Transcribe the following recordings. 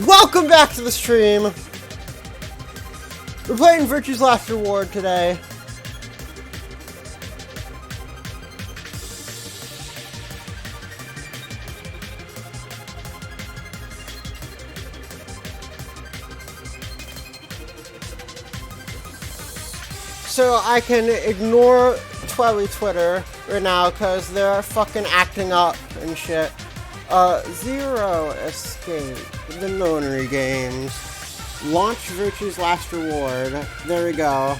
Welcome back to the stream. We're playing Virtue's Last Reward today. So I can ignore Twelly Twitter right now because they're fucking acting up and shit. Zero Escape, the Nonary Games. Launch Virtue's Last Reward. There we go.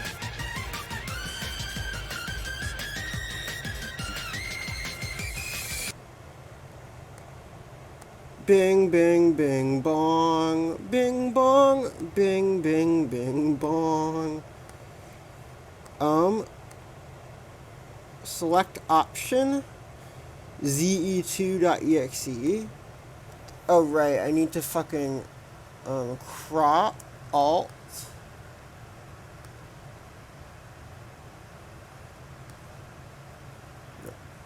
Bing, bing, bing, bong. Bing, bong. Bing, bing, bing, bong. Select option. ZE2.exe. Oh, right. I need to fucking, crop. Alt.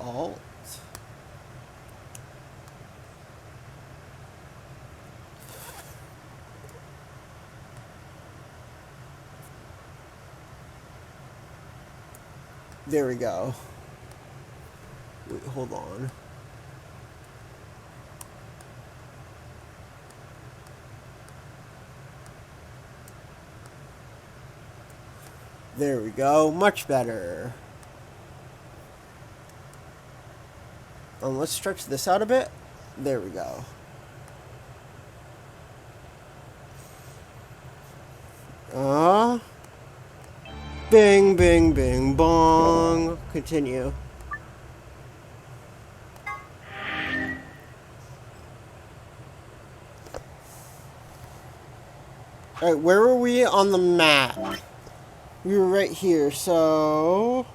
Alt. There we go. Wait, hold on. There we go. Much better. Let's stretch this out a bit. There we go. Bing, bing, bing, bong. Continue. Alright, where were we on the map? We were right here, so...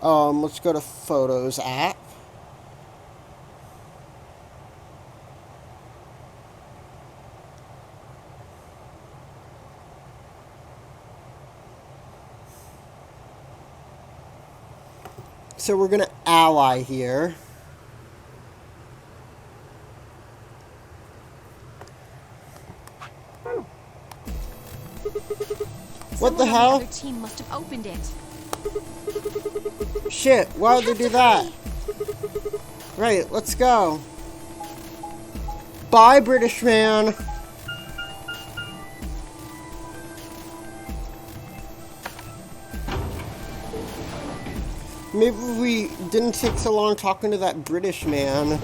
let's go to Photos app. So we're gonna ally here. What the hell? The other team must have opened it. Shit, why would they do that? Right, let's go. Bye, British man. Maybe we didn't take so long talking to that British man.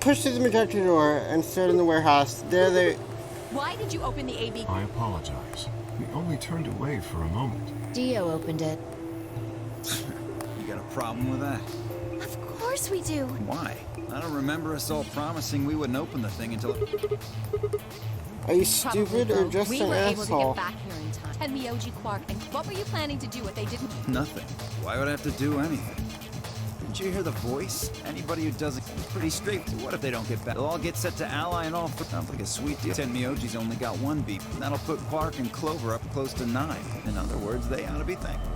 Push through the projector door and start in the warehouse. There they... Why did you open the AB? I apologize. We only turned away for a moment. Dio opened it. You got a problem with that? Of course we do. Why? I don't remember us all promising we wouldn't open the thing until... Are you stupid or just we an were able to asshole? get back here in time. And Miyoji Quark. And what were you planning to do if they didn't? Nothing. Why would I have to do anything? Didn't you hear the voice? Anybody who does it pretty straight. What if they don't get back? They'll all get set to ally and all. Sounds like a sweet deal. 10 Miyoji's only got one beep. And that'll put Quark and Clover up close to 9. In other words, they ought to be thankful.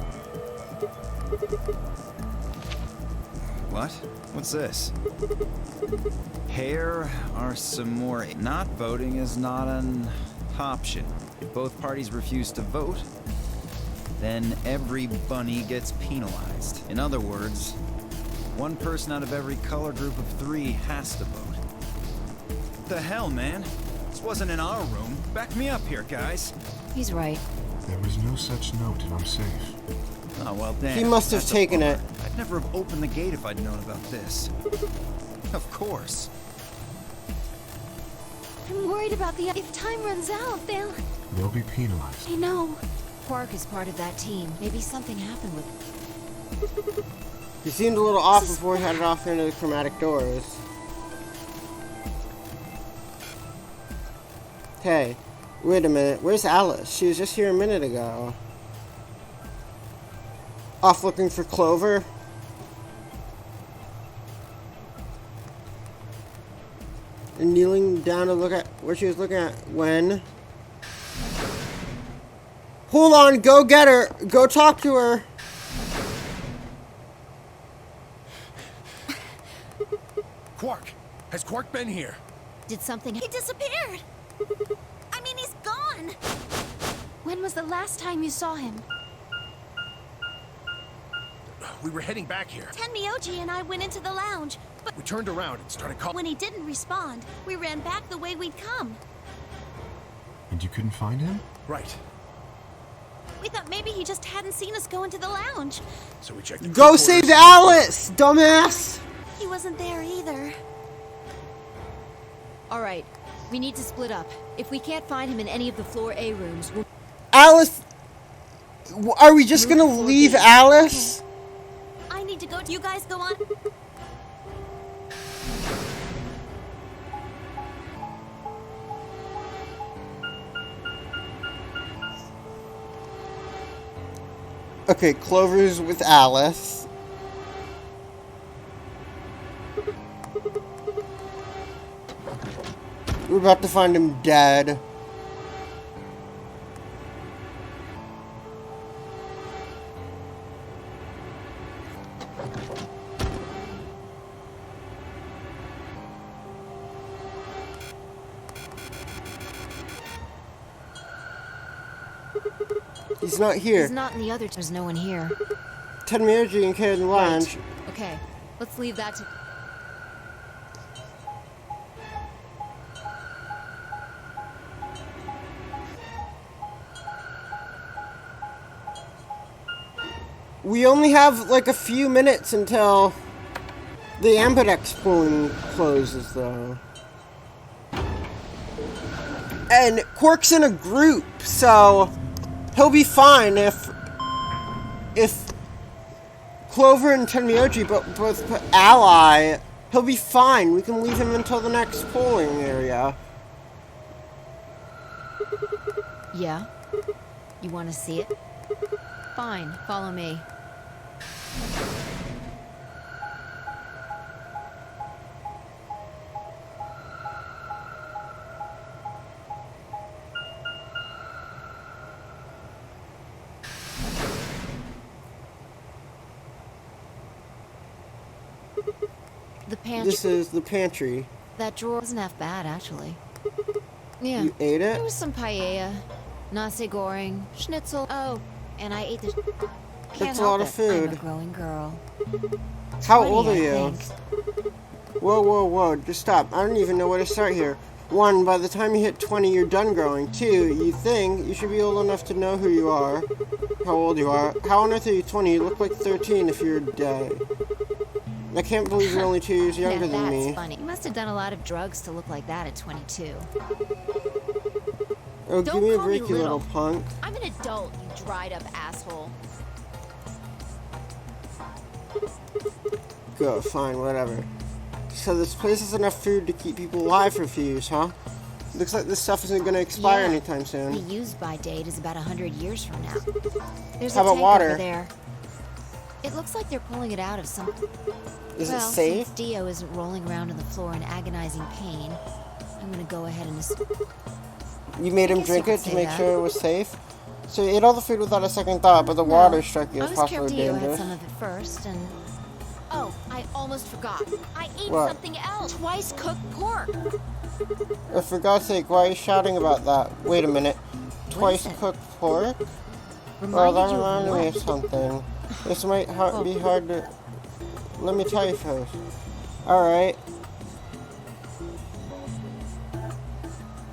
What? What's this? Hair are some more. Not voting is not an option. If both parties refuse to vote, then every bunny gets penalized. In other words, One person out of every color group of 3 has to vote. What the hell, man? This wasn't in our room. Back me up here, guys. He's right. There was no such note, and I'm safe. Oh, well, damn. He must have That's a taken bummer. it. I'd never have opened the gate if I'd known about this. Of course. I'm worried about the... If time runs out, They'll be penalized. I know. Quark is part of that team. Maybe something happened with... He seemed a little off before he headed off into the chromatic doors. Hey, wait a minute. Where's Alice? She was just here a minute ago. Off looking for Clover? And kneeling down to look at what she was looking at when... Hold on, go get her! Go talk to her! Quark! Has Quark been here? Did something... He disappeared! I mean, he's gone! When was the last time you saw him? We were heading back here. Tenmyoji and I went into the lounge, but We turned around and started calling. when he didn't respond, we ran back the way we'd come. And you couldn't find him? Right. We thought maybe he just hadn't seen us go into the lounge. So we checked the Go crew save quarters. Alice, dumbass! He wasn't there either. All right. We need to split up. If we can't find him in any of the floor A rooms, we'll... Alice... Are we just Move gonna forward, leave please. Alice? I need to go. You guys go on. Okay, Clover's with Alice. We're about to find him dead. He's not here. He's not in the other... There's no one here. Tenmyoji and Kid in the lounge. Right. Okay. Let's leave that to... We only have like a few minutes until the Ampedex pooling closes, though. And Quark's in a group, so he'll be fine if Clover and Tenmyoji both put ally. He'll be fine. We can leave him until the next polling area. Yeah? You want to see it? Fine. Follow me. The pantry. This is the pantry. That drawer wasn't half bad, actually. Yeah. You ate There it? was some paella, nasi goreng, schnitzel. Oh, and I ate the... Can't That's a help lot of it. food. I'm a growing girl. How 20, old are I you? think. Whoa, whoa, whoa, just stop. I don't even know where to start here. 1, by the time you hit 20, you're done growing. 2, you think you should be old enough to know who you are, how old you are. How on earth are you 20? You look like 13 if you're dead. I can't believe you're only 2 years younger Yeah, than that's me. funny. You must have done a lot of drugs to look like that at 22. Oh, Don't give me a call me break, you little little. punk. I'm an adult, you dried up asshole. Go, fine, whatever. So this place has enough food to keep people alive for a few years, huh? Looks like this stuff isn't gonna expire Yeah. anytime The soon. use-by date is about 100 years from now. There's How a about tank water? over there. It looks like they're pulling it out of some... Is well, it safe? since Dio isn't rolling around on the floor in agonizing pain, I'm gonna go ahead and... You made him guess you drink could it to say make that. sure it was safe? So you ate all the food without a second thought, but the water struck you I as was possibly scared Dio had dangerous. some of it first, and... Oh, I almost forgot. I ate What? something else. Twice cooked pork. Oh, for God's sake, why are you shouting about that? Wait a minute. Twice is it? cooked pork? Oh, Reminded that you of reminded me of what? something. This might be hard to... let me tell you first. Alright.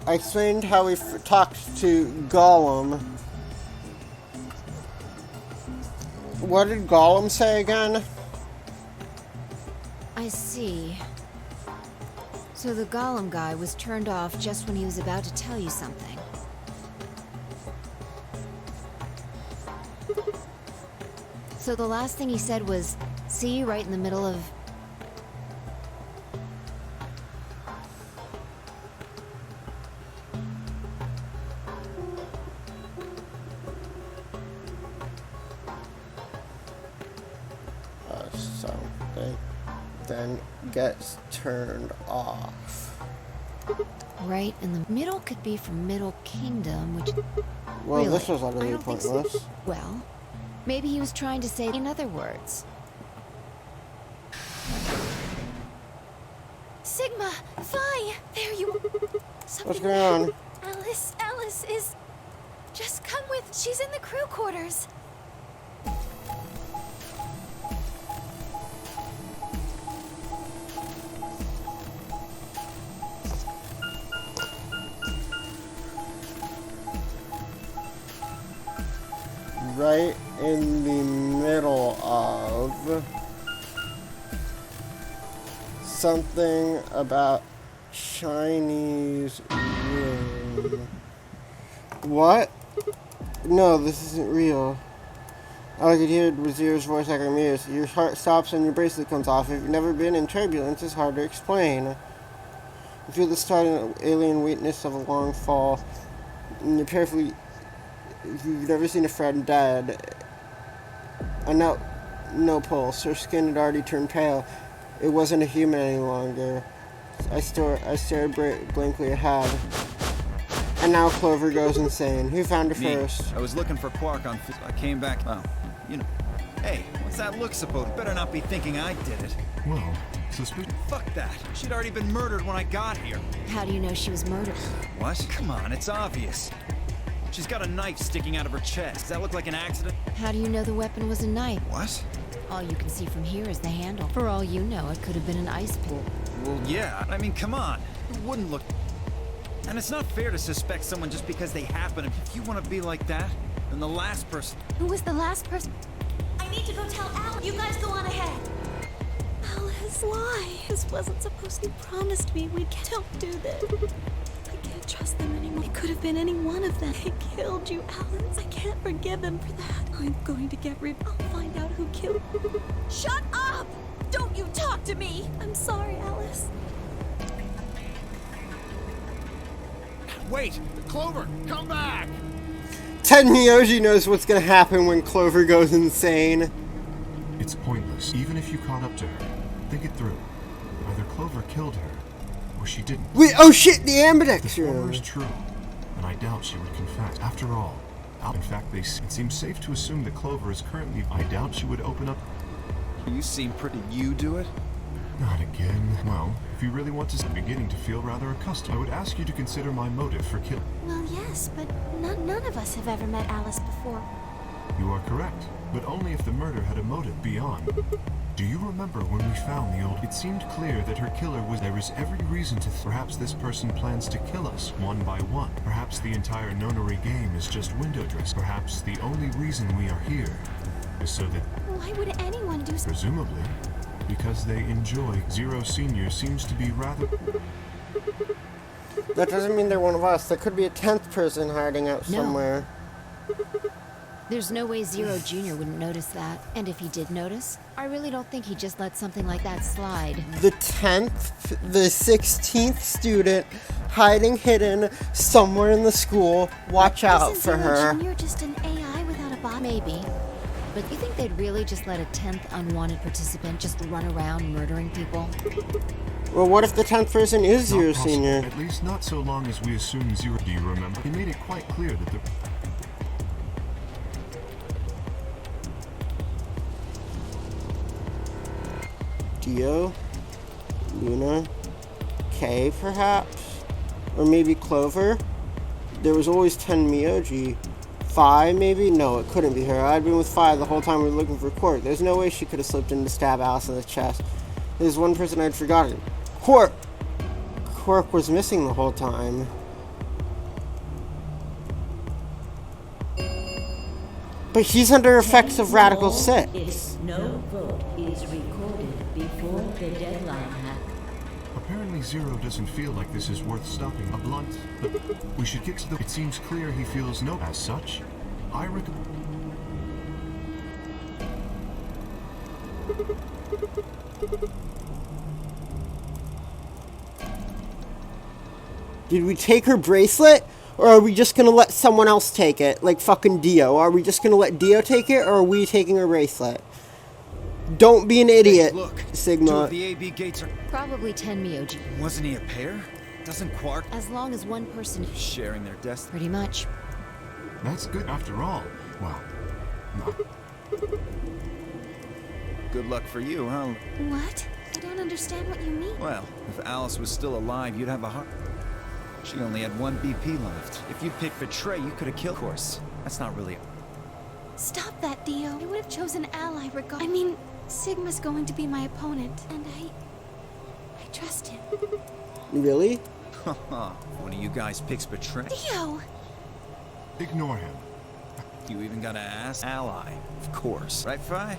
I explained how we talked to Gollum. What did Gollum say again? I see. So the Gollum guy was turned off just when he was about to tell you something. So the last thing he said was, see you right in the middle of... Something then gets turned off. Right in the middle could be from Middle Kingdom, which... Well, Really? this was I utterly don't think so. pointless. Well, maybe he was trying to say in other words. Sigma, Phi, there you are. What's going on? Alice is... Just come with... She's in the crew quarters. Right in the middle of something about Chinese room. What? No, this isn't real. All I could hear was Zero's voice like a muse. Your heart stops and your bracelet comes off. If you've never been in turbulence, it's hard to explain. You feel the starting alien weakness of a long fall. And you're carefully... If you've never seen a friend dead, no pulse. Her skin had already turned pale. It wasn't a human any longer. I stared blankly ahead. And now Clover goes insane. Who found her Me. first? I was looking for Quark on... I came back... Well, you know... Hey, what's that look supposed? Better not be thinking I did it. Well, suspicious. Fuck that. She'd already been murdered when I got here. How do you know she was murdered? What? Come on, it's obvious. She's got a knife sticking out of her chest. Does that look like an accident? How do you know the weapon was a knife? What? All you can see from here is the handle. For all you know, it could have been an ice pick. Well, yeah. I mean, come on. Who wouldn't look... And it's not fair to suspect someone just because they happen. If you want to be like that, then the last person... Who was the last person? I need to go tell Alice. You guys go on ahead. Alice, why? This wasn't supposed to be promised me. Don't do this. I can't trust them anymore. It could have been any one of them. They killed you, Alice. I can't forgive them for that. I'm going to get rid. I'll find out who killed. Shut up! Don't you talk to me! I'm sorry, Alice. Wait! Clover, come back! Ted Miyoshi knows what's gonna happen when Clover goes insane. It's pointless. Even if you caught up to her, think it through. Either Clover killed her, or she didn't. Wait, oh shit, the The ambidex former room. is true, and I doubt she would confess. After all, in fact, it seems safe to assume that Clover is currently... I doubt she would open up... You seem pretty... You do it? Not again. Well, if you really want to... beginning to feel rather accustomed, I would ask you to consider my motive for killing. Well, yes, but none of us have ever met Alice before. You are correct, but only if the murder had a motive beyond. Do you remember when we found the old... It seemed clear that her killer was... There is every reason to... Perhaps this person plans to kill us, one by one. Perhaps the entire nonary game is just window dress. Perhaps the only reason we are here is so that... Why would anyone do so? Presumably, because they enjoy. Zero Senior seems to be rather... That doesn't mean they're one of us. There could be a 10th person hiding out No. somewhere. There's no way Zero Jr. wouldn't notice that. And if he did notice, I really don't think he'd just let something like that slide. The 10th, the 16th student hiding hidden somewhere in the school. Watch out Isn't for Zero her. Jr. just an AI without a body? Maybe. But you think they'd really just let a 10th unwanted participant just run around murdering people? Well, what if the 10th person is Not Zero possible. Senior? At least not so long as we assume Zero... Do you remember? He made it quite clear that the... Dio? Luna? Kay, perhaps? Or maybe Clover? There was always 10 Miyoji. Phi, maybe? No, it couldn't be her. I'd been with Phi the whole time we were looking for Quark. There's no way she could have slipped in to stab Alice in the chest. There's one person I'd forgotten. Quark! Quark was missing the whole time. But he's under effects of radical sick. If no vote is recorded before the deadline Apparently Zero doesn't feel like this is worth stopping. A blunt, but we should get to the... It seems clear he feels no... As such, I recommend... Did we take her bracelet? Or are we just gonna let someone else take it? Like fucking Dio. Are we just gonna let Dio take it, or are we taking her bracelet? Don't be an idiot, Hey, look, Sigma. two of the AB gates are... Probably 10 Myoji. Wasn't he a pair? Doesn't Quark... As long as one person is sharing their destiny? pretty much. That's good after all. Well, no. Good luck for you, huh? What? I don't understand what you mean. Well, if Alice was still alive, you'd have a heart. She only had one BP left. If you'd picked Betray, you could have killed Course. That's not really... Stop that, Dio. I would have chosen Ally regardless. I mean, Sigma's going to be my opponent, and I trust him. Really? Haha. One of you guys picks Betray. Dio! Ignore him. You even gotta ask Ally. Of course. Right, Phi?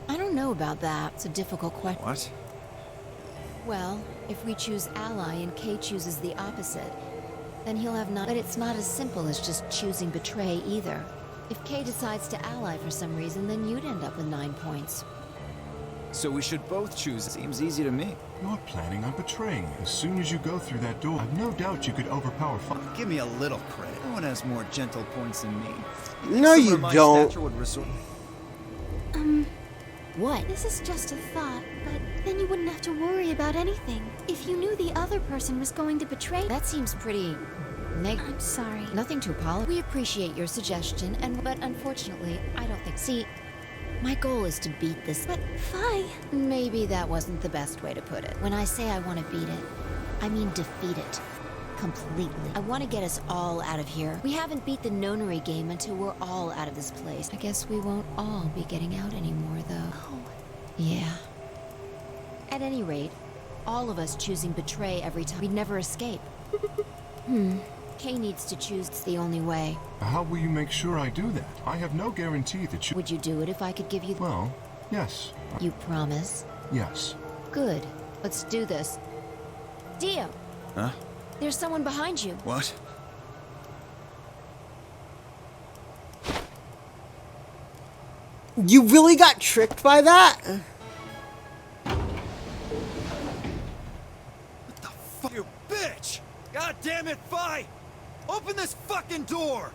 I don't know about that. It's a difficult question. What? Well, if we choose Ally and Kay chooses the opposite, then he'll have not. But it's not as simple as just choosing Betray either. If Kay decides to ally for some reason, then you'd end up with 9 points. So we should both choose. It seems easy to me. You're planning on betraying me. As soon as you go through that door, I've no doubt you could overpower Give me a little credit. No one has more gentle points than me. No, Someone you of my don't. stature would resort... What? This is just a thought, but then you wouldn't have to worry about anything. If you knew the other person was going to betray... That seems pretty... I'm sorry. Nothing to apologize. We appreciate your suggestion, but unfortunately, I don't think... See, my goal is to beat this... But, Phi... Maybe that wasn't the best way to put it. When I say I want to beat it, I mean defeat it. Completely. I want to get us all out of here. We haven't beat the nonary game until we're all out of this place. I guess we won't all be getting out anymore, though. Oh. Yeah. At any rate, all of us choosing Betray every time, we'd never escape. Kay needs to choose. It's the only way. How will you make sure I do that? I have no guarantee that you... Would you do it if I could give you... Well, yes. You promise? Yes. Good. Let's do this. Dio! Huh? There's someone behind you. What? You really got tricked by that? What the fuck? You bitch! God damn it, Phi! Open this fucking door!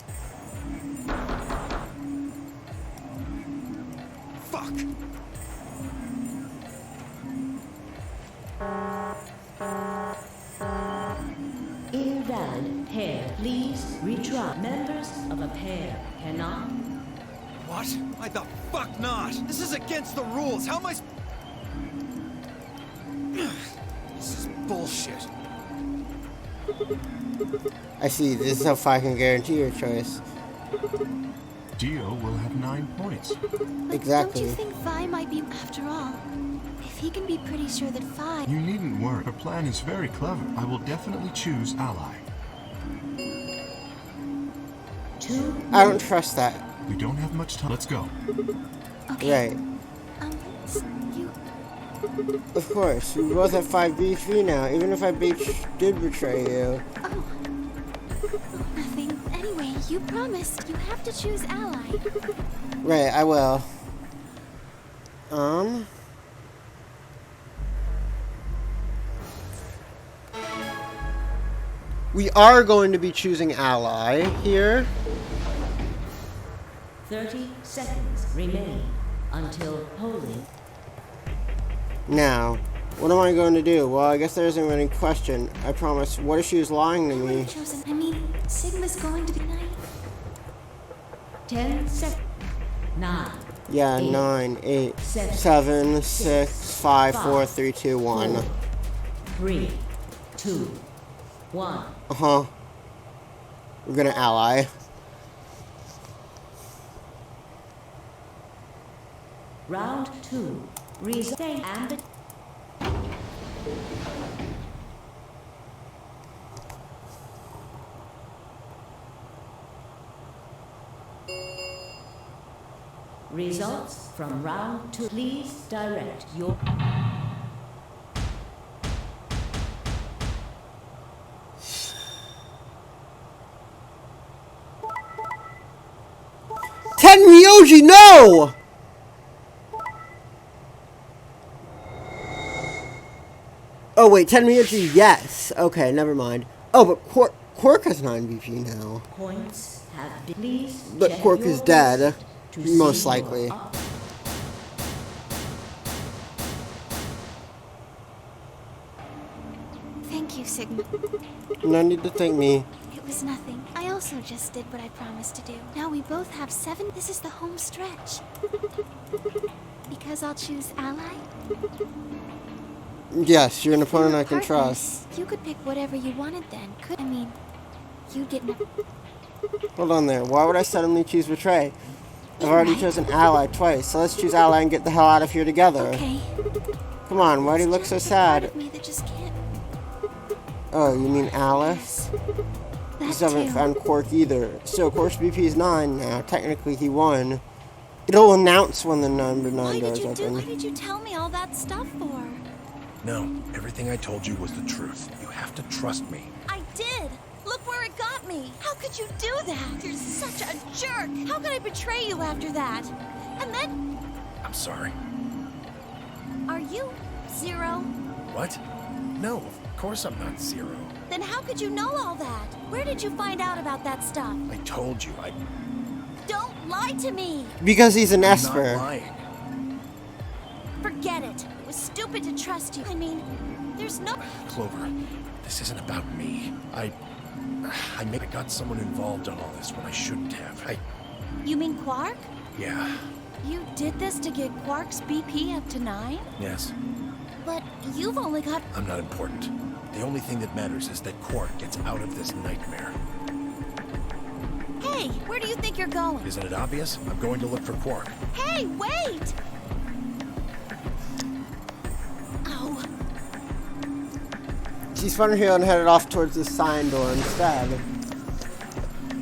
Fuck! Invalid pair. Please retry. Members of a pair cannot. What? Why the fuck not? This is against the rules. How am I This is bullshit. I see. This is how I can guarantee your choice. Dio will have 9 points. But Exactly. don't you think Phi might be... After all, if he can be pretty sure that Phi... You needn't worry. Her plan is very clever. I will definitely choose Ally. I don't trust that. We don't have much time. Let's go. Okay. Right. You... Of course. We both have 5 BP now, even if I did betray you. Oh, nothing. Anyway, you promised. You have to choose Ally. Right, I will. We are going to be choosing Ally here. 30 seconds remain until polling. Now, what am I going to do? Well, I guess there isn't any question. I promise. What if she was lying to I would me? have chosen... I mean, Sigma's going to be nice. 10 seconds. 9. Yeah, 9, 8, 7, 6, 5, 4, 3, 2, 1. 3, 2, 1. Uh-huh. We're gonna ally. Round 2. Result ambit. Results from round 2. Please direct your... Tenmyoji, no! Oh wait, Tenmyoji, yes. Okay, never mind. Oh, but Quark has 9 BP now. Points have been... Please But check Quark your is dead, list to most see your likely. Thank you, Sigma. No need to thank me. It was nothing. I also just did what I promised to do. Now we both have 7. This is the home stretch. Because I'll choose ally? Yes, you're an If we opponent were I can partners, trust. You could pick whatever you wanted then, could I mean, you'd get no... Hold on there. Why would I suddenly choose Betray? I've already chosen ally twice, so let's choose ally and get the hell out of here together. Okay. Come on, why do you look so It's just a part sad? of me that just can't... Oh, you mean Alice? You That still haven't too. found Quark either. So Quark's BP is 9 now. Technically, he won. It'll announce when the number 9 Why doors did open. you tell me all that stuff for? No, everything I told you was the truth. You have to trust me. I did! Look where it got me! How could you do that? You're such a jerk! How could I betray you after that? And then, I'm sorry. are you Zero? What? No, of course I'm not Zero. Then how could you know all that? Where did you find out about that stuff? I told you, Don't lie to me! Because he's an I'm not Esper. lying. Forget it. It was stupid to trust you. I mean, there's no... Clover, this isn't about me. I maybe got someone involved on all this when I shouldn't have. You mean Quark? Yeah, You did this to get Quark's BP up to 9? yes, But you've only got... I'm not important. The only thing that matters is that Quark gets out of this nightmare. Hey, where do you think you're going? Isn't it obvious? I'm going to look for Quark. Hey, wait! Ow. She spun her heel and headed off towards the sign door instead.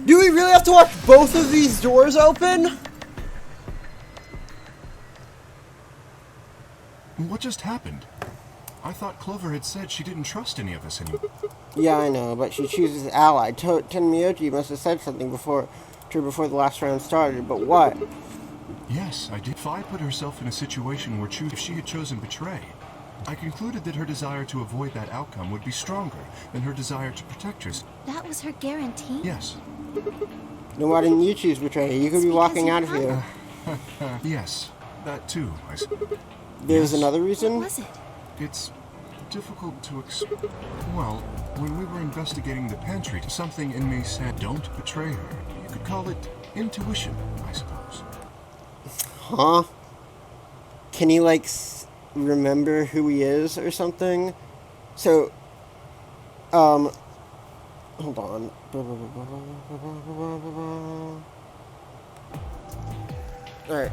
Do we really have to watch both of these doors open? What just happened? I thought Clover had said she didn't trust any of us anymore. Yeah, I know, but she chooses ally. Tenmyoji must have said something before the last round started, but what? Yes, I did. Fi put herself in a situation where if she had chosen Betray, I concluded that her desire to avoid that outcome would be stronger than her desire to protect herself. That was her guarantee? Yes. Then why didn't you choose Betray? You could be It's walking because out of you here. Yes, that too, I suppose. There's Yes. another What reason? was it? It's difficult to Well, when we were investigating the pantry, something in me said, don't betray her. You could call it intuition, I suppose. Huh? Can he, like, remember who he is or something? So, hold on. Alright.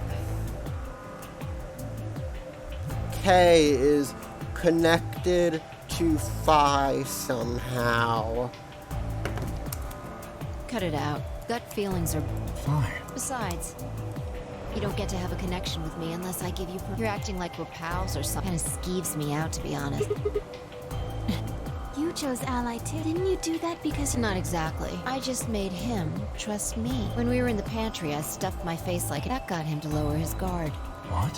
K is connected to Phi somehow. Cut it out. Gut feelings are... Fine. Besides, you don't get to have a connection with me unless I give you... You're acting like we're pals or something. Kinda skeeves me out, to be honest. You chose ally too. Didn't you do that because... Not exactly. I just made him trust me. When we were in the pantry, I stuffed my face like... That got him to lower his guard. What?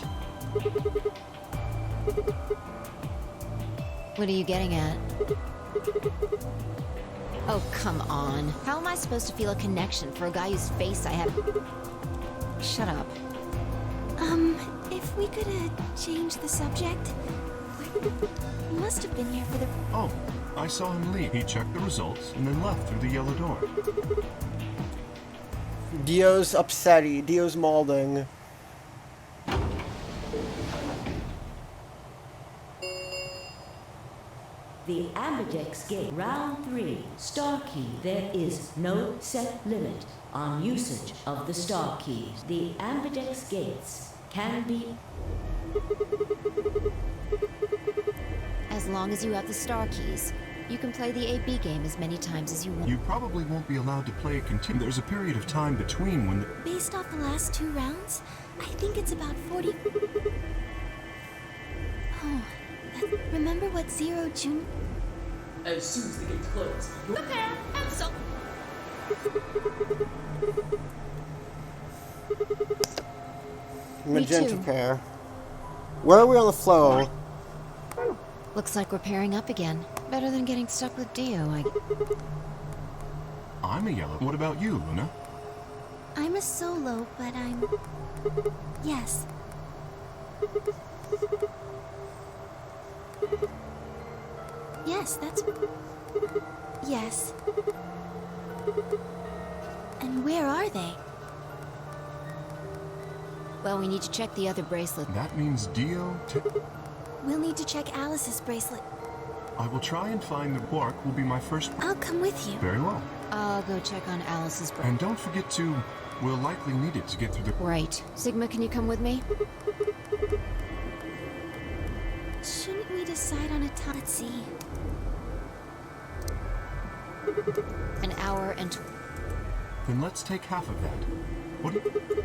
What are you getting at? Oh, come on. How am I supposed to feel a connection for a guy whose face I have... Shut up. If we could, change the subject. You must have been here for the... Oh, I saw him leave. He checked the results and then left through the yellow door. Dio's upsetty. Dio's mauling. The Ambidex Gate. Round 3. Star Key. There is no set limit on usage of the Star Keys. The Ambidex Gates can be. As long as you have the star keys, you can play the AB game as many times as you want. You probably won't be allowed to play it There's a period of time between when the... Based off the last 2 rounds, I think it's about 40. Oh, remember what Zero June? As soon as the gates close, you'll prepare and so. Magenta too. pair. Where are we on the flow? Looks like we're pairing up again. Better than getting stuck with Dio, I'm a yellow. What about you, Luna? I'm a solo, but I'm... Yes. Yes, that's... Yes. And where are they? Well, we need to check the other bracelet. That means Dio... We'll need to check Alice's bracelet. I will try and find the Quark will be my first... I'll come with you. Very well. I'll go check on Alice's bracelet. And don't forget to... We'll likely need it to get through the... Right. Sigma, can you come with me? Shouldn't we decide on a time? Let's see. An hour and... Then let's take half of that. What do you...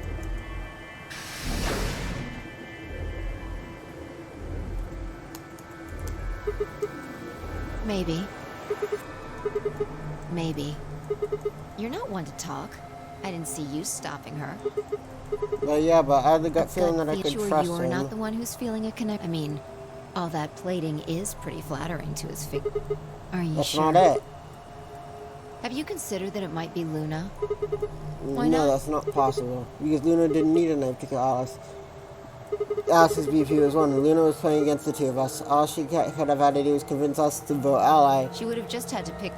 Maybe. Maybe. You're not one to talk. I didn't see you stopping her. Well, yeah, but I had the gut feeling that I could Sure, trust you're him. not the one who's feeling a connect. I mean, all that plating is pretty flattering to his figure. Are you That's sure? not it. Have you considered that it might be Luna? No, not? that's not possible. Because Luna didn't need a knife to kill Alice. Alice's BP was one, and Luna was playing against the 2 of us. All she could have had to do was convince us to vote ally. She would have just had to pick.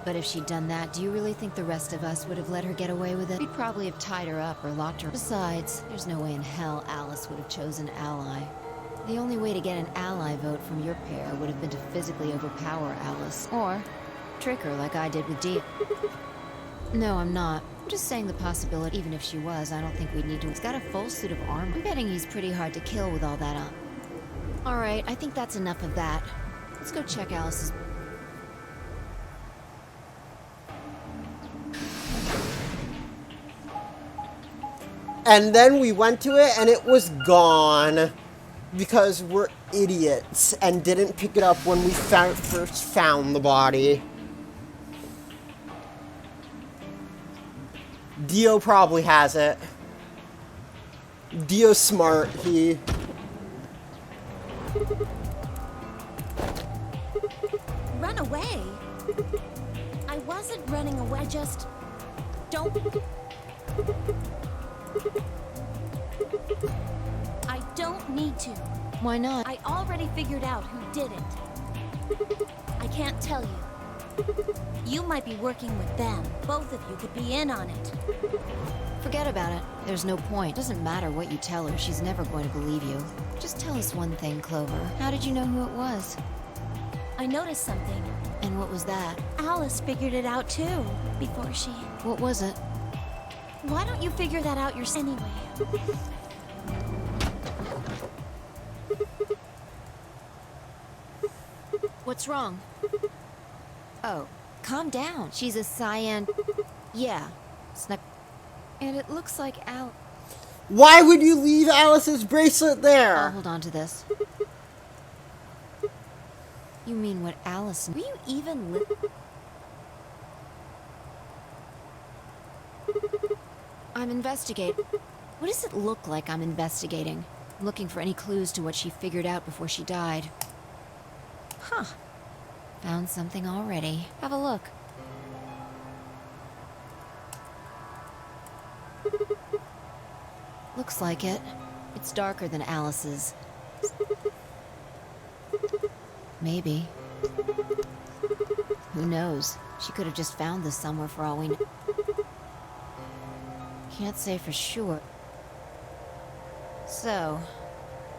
But if she'd done that, do you really think the rest of us would have let her get away with it? We'd probably have tied her up or locked her. Besides, there's no way in hell Alice would have chosen ally. The only way to get an ally vote from your pair would have been to physically overpower Alice. Or trick her like I did with Dee. No, I'm not. I'm just saying the possibility. Even if she was, I don't think we'd need to. He's got a full suit of armor. I'm betting he's pretty hard to kill with all that on. Alright, I think that's enough of that. Let's go check Alice's... And then we went to it, and it was gone. Because we're idiots and didn't pick it up when we first found the body. Dio probably has it. Dio's smart, he... Run away? I wasn't running away, I just... Don't... I don't need to. Why not? I already figured out who did it. I can't tell you. You might be working with them. Both of you could be in on it. Forget about it. There's no point. Doesn't matter what you tell her, she's never going to believe you. Just tell us one thing, Clover. How did you know who it was? I noticed something. And what was that? Alice figured it out too, before she... What was it? Why don't you figure that out yourself anyway? What's wrong? Oh, calm down. She's a cyan... Yeah. Snuck... And it looks like Al... Why would you leave Alice's bracelet I'll there? hold on to this. You mean what Alice... Were you even I'm investigating. What does it look like I'm investigating? I'm looking for any clues to what she figured out before she died. Huh. Found something already. Have a look. Looks like it. It's darker than Alice's. Maybe. Who knows? She could have just found this somewhere for all we know. Can't say for sure. So,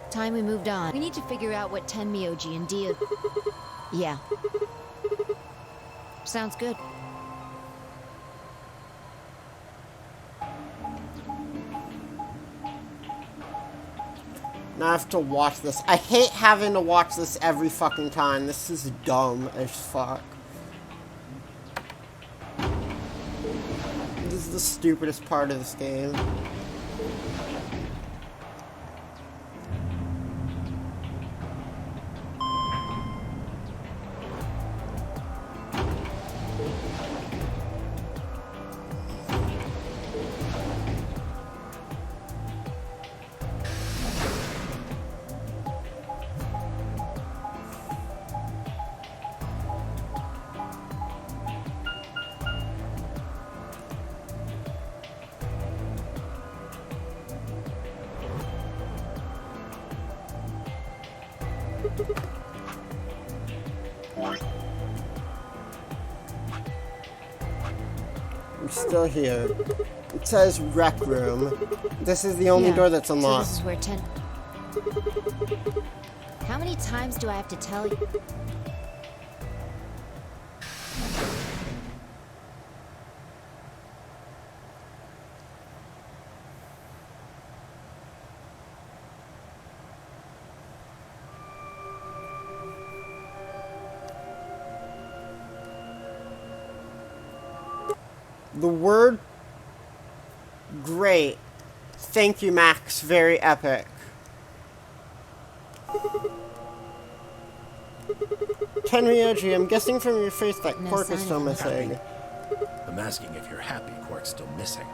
time we moved on. We need to figure out what Tenmyoji and Dia... Yeah. Sounds good. Now I have to watch this. I hate having to watch this every fucking time. This is dumb as fuck. This is the stupidest part of this game. I'm still here. It says rec room. This is the only door that's unlocked. So this is where How many times do I have to tell you? The word great. Thank you, Max. Very epic. Tenryoji, I'm guessing from your face that No Quark is sign still of him. missing. I'm asking if you're happy Quark's still missing.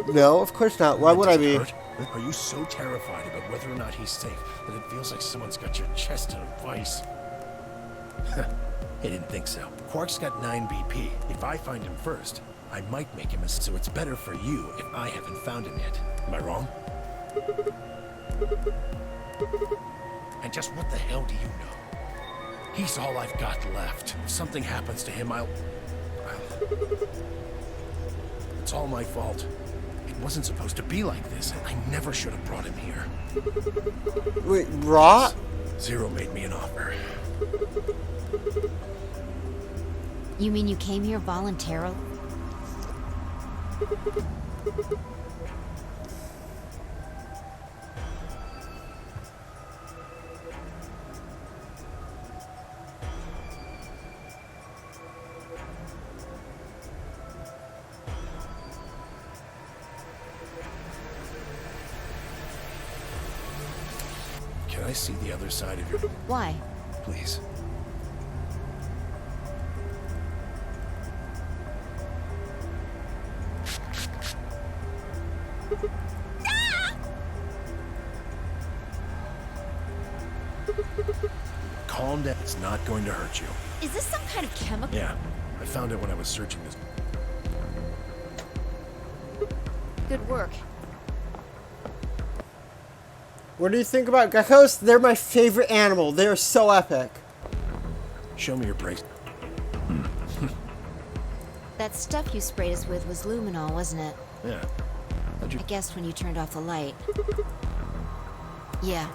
No, of course not. Why would I Does it be? hurt? Are you so terrified about whether or not he's safe that it feels like someone's got your chest in a vice? I didn't think so. Quark's got 9 BP. If I find him first, I might make him so it's better for you if I haven't found him yet. Am I wrong? And just what the hell do you know? He's all I've got left. If something happens to him, It's all my fault. It wasn't supposed to be like this. I never should have brought him here. Wait, Rot? Zero made me an offer. You mean you came here voluntarily? Can I see the other side of your... Why? Please. Calm down. It's not going to hurt you. Is this some kind of chemical? Yeah, I found it when I was searching this. Good work. What do you think about geckos? They're my favorite animal. They are so epic. Show me your brace. That stuff you sprayed us with was luminol, wasn't it? Yeah. How'd you... I guessed when you turned off the light. Yeah.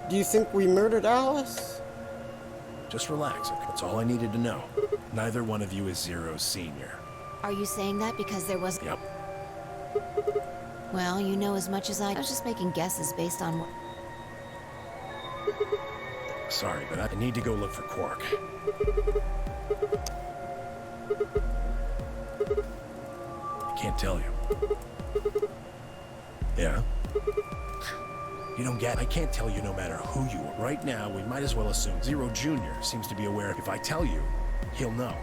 Do you think we murdered Alice? Just relax. That's all I needed to know. Neither one of you is Zero's senior. Are you saying that because there was... Yep. Well, you know as much as I was just making guesses based on what... Sorry, but I need to go look for Quark. I can't tell you. Yeah? You don't get... I can't tell you no matter who you are. Right now, we might as well assume Zero Jr. seems to be aware. If I tell you, he'll know.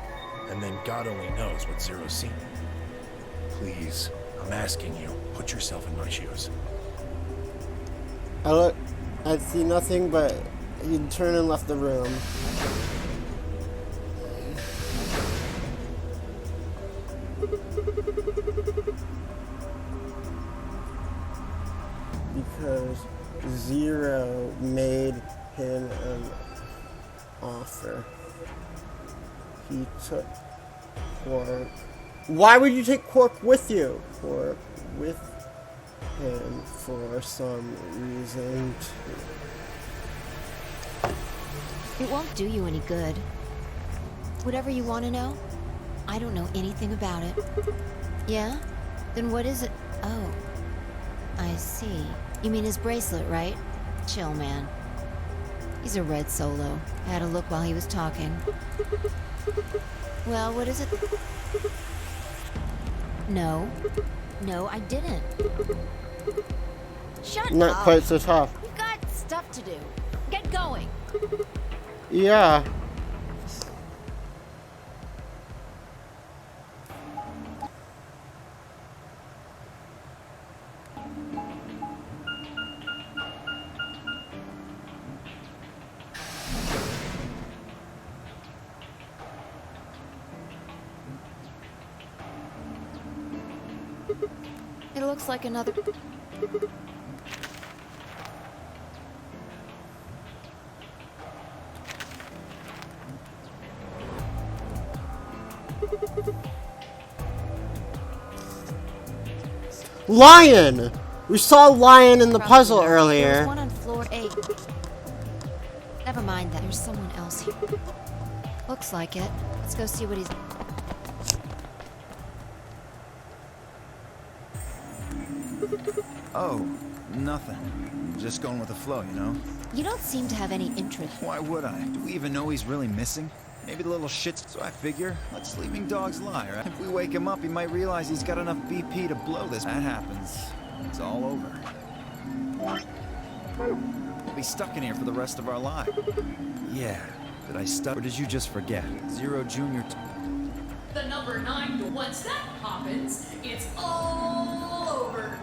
And then God only knows what Zero's seen. Please, I'm asking you, put yourself in my shoes. I see nothing, but you turned and left the room. Because Zero made him an offer. He took Quark. Why would you take Quark with you? Quark with him for some reason. It won't do you any good. Whatever you want to know, I don't know anything about it. Yeah? Then what is it? Oh. I see. You mean his bracelet, right? Chill, man. He's a red solo. I had a look while he was talking. Well, what is it? No. No, I didn't. Shut Not up. quite so tough. We've got stuff to do. Get going. Yeah. It looks like another... Lion! We saw Lion in the puzzle There's earlier. one on floor 8. Never mind that. There's someone else here. Looks like it. Let's go see what he's... Oh, nothing. Just going with the flow, you know? You don't seem to have any interest. Why would I? Do we even know he's really missing? Maybe the little shit's... So I figure, let sleeping dogs lie, right? If we wake him up, he might realize he's got enough BP to blow this. That happens. It's all over. We'll be stuck in here for the rest of our lives. Yeah. Did I stutter? Or did you just forget? Zero Junior... The number 9, once that happens, it's all over.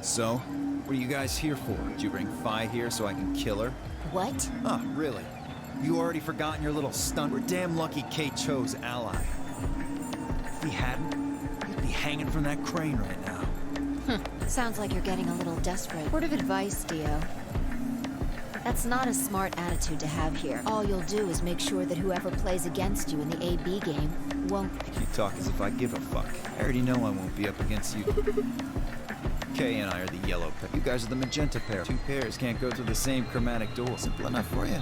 So, what are you guys here for? Did you bring Fi here so I can kill her? What? Oh, really? You already forgotten your little stunt? We're damn lucky Kate chose ally. If he hadn't, he'd be hanging from that crane right now. Sounds like you're getting a little desperate. Word of advice, Dio. That's not a smart attitude to have here. All you'll do is make sure that whoever plays against you in the AB game won't... You talk as if I give a fuck. I already know I won't be up against you. Kay and I are the yellow pair. You guys are the magenta pair. Two pairs can't go through the same chromatic door. Simple enough for you.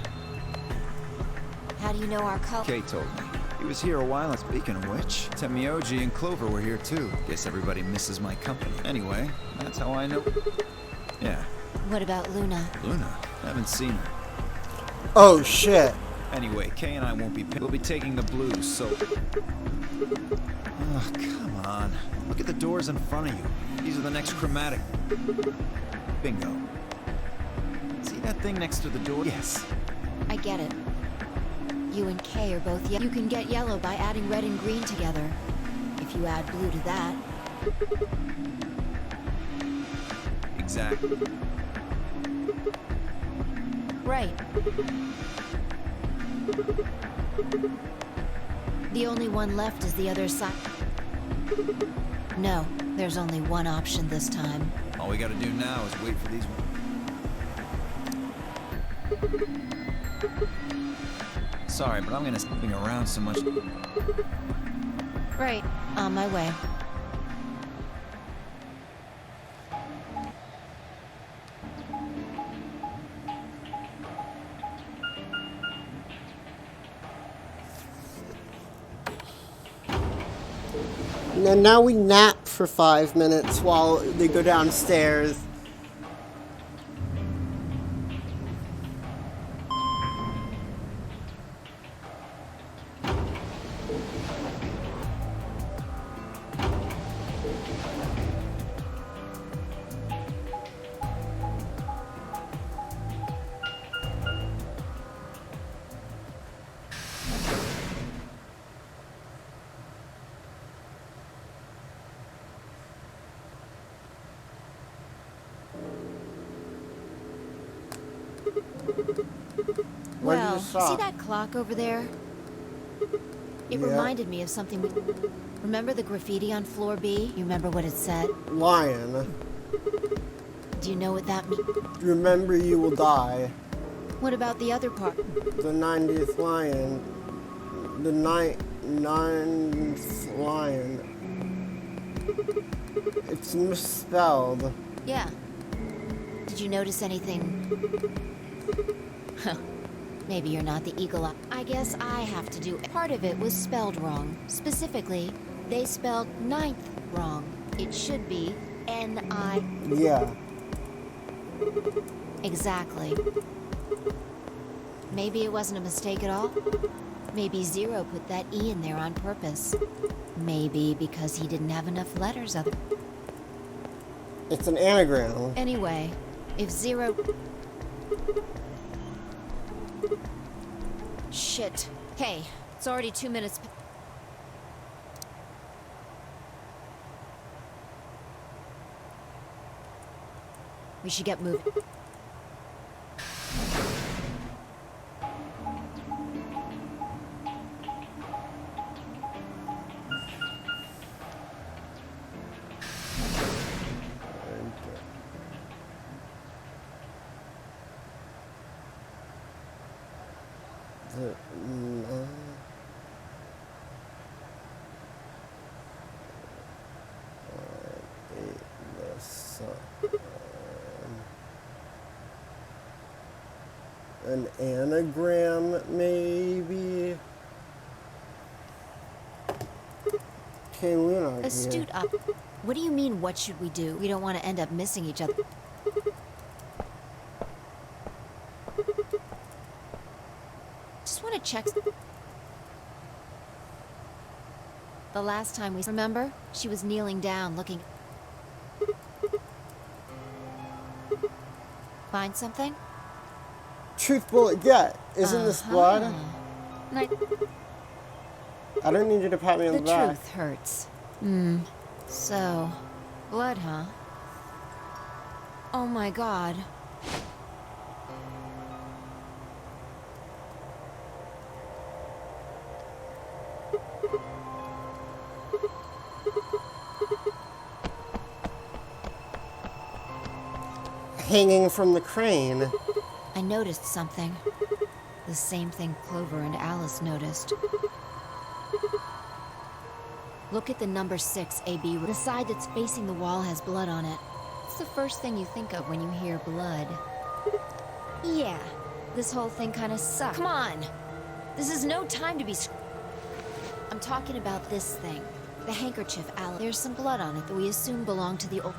How do you know our color? Kay told me. He was here a while. Speaking of which, Temioji and Clover were here too. Guess everybody misses my company. Anyway, that's how I know. Yeah. What about Luna? Luna? Haven't seen her. Oh shit. Anyway, Kay and I won't be... We'll be taking the blues, so... Oh, come on. Look at the doors in front of you. These are the next chromatic. Bingo. See that thing next to the door? Yes. I get it. You and Kay are both You can get yellow by adding red and green together. If you add blue to that. Exactly. Right. The only one left is the other side. No, there's only one option this time. All we gotta do now is wait for these... Sorry, but I'm gonna spin around so much. Right, on my way. And now we nap for 5 minutes while they go downstairs. Well, see that clock over there? It reminded me of something we... Remember the graffiti on floor B? You remember what it said? Lion. Do you know what that means? Remember you will die. What about the other part? The 90th lion. The ninth lion. It's misspelled. Yeah. Did you notice anything? Huh. Maybe you're not the eagle eye. I guess I have to do. Part of it was spelled wrong. Specifically, they spelled ninth wrong. It should be N-I. Yeah. Exactly. Maybe it wasn't a mistake at all. Maybe Zero put that E in there on purpose. Maybe because he didn't have enough letters of it. It's an anagram. Anyway, if Zero... Shit. Hey, it's already 2 minutes... We should get moving. An anagram, maybe? Okay, we're not Astute up. What do you mean, what should we do? We don't want to end up missing each other. Just want to check. The last time we... Remember? She was kneeling down, looking... Find something? Truth bullet, yeah. Isn't this blood? I don't need you to pat me on the back. The truth hurts. So, blood, huh? Oh my god. Hanging from the crane. I noticed something. The same thing Clover and Alice noticed. Look at the number 6 AB. The side that's facing the wall has blood on it. It's the first thing you think of when you hear blood. Yeah, this whole thing kind of sucks. Come on! This is no time to be I'm talking about this thing. The handkerchief, Alice. There's some blood on it that we assume belonged to the old...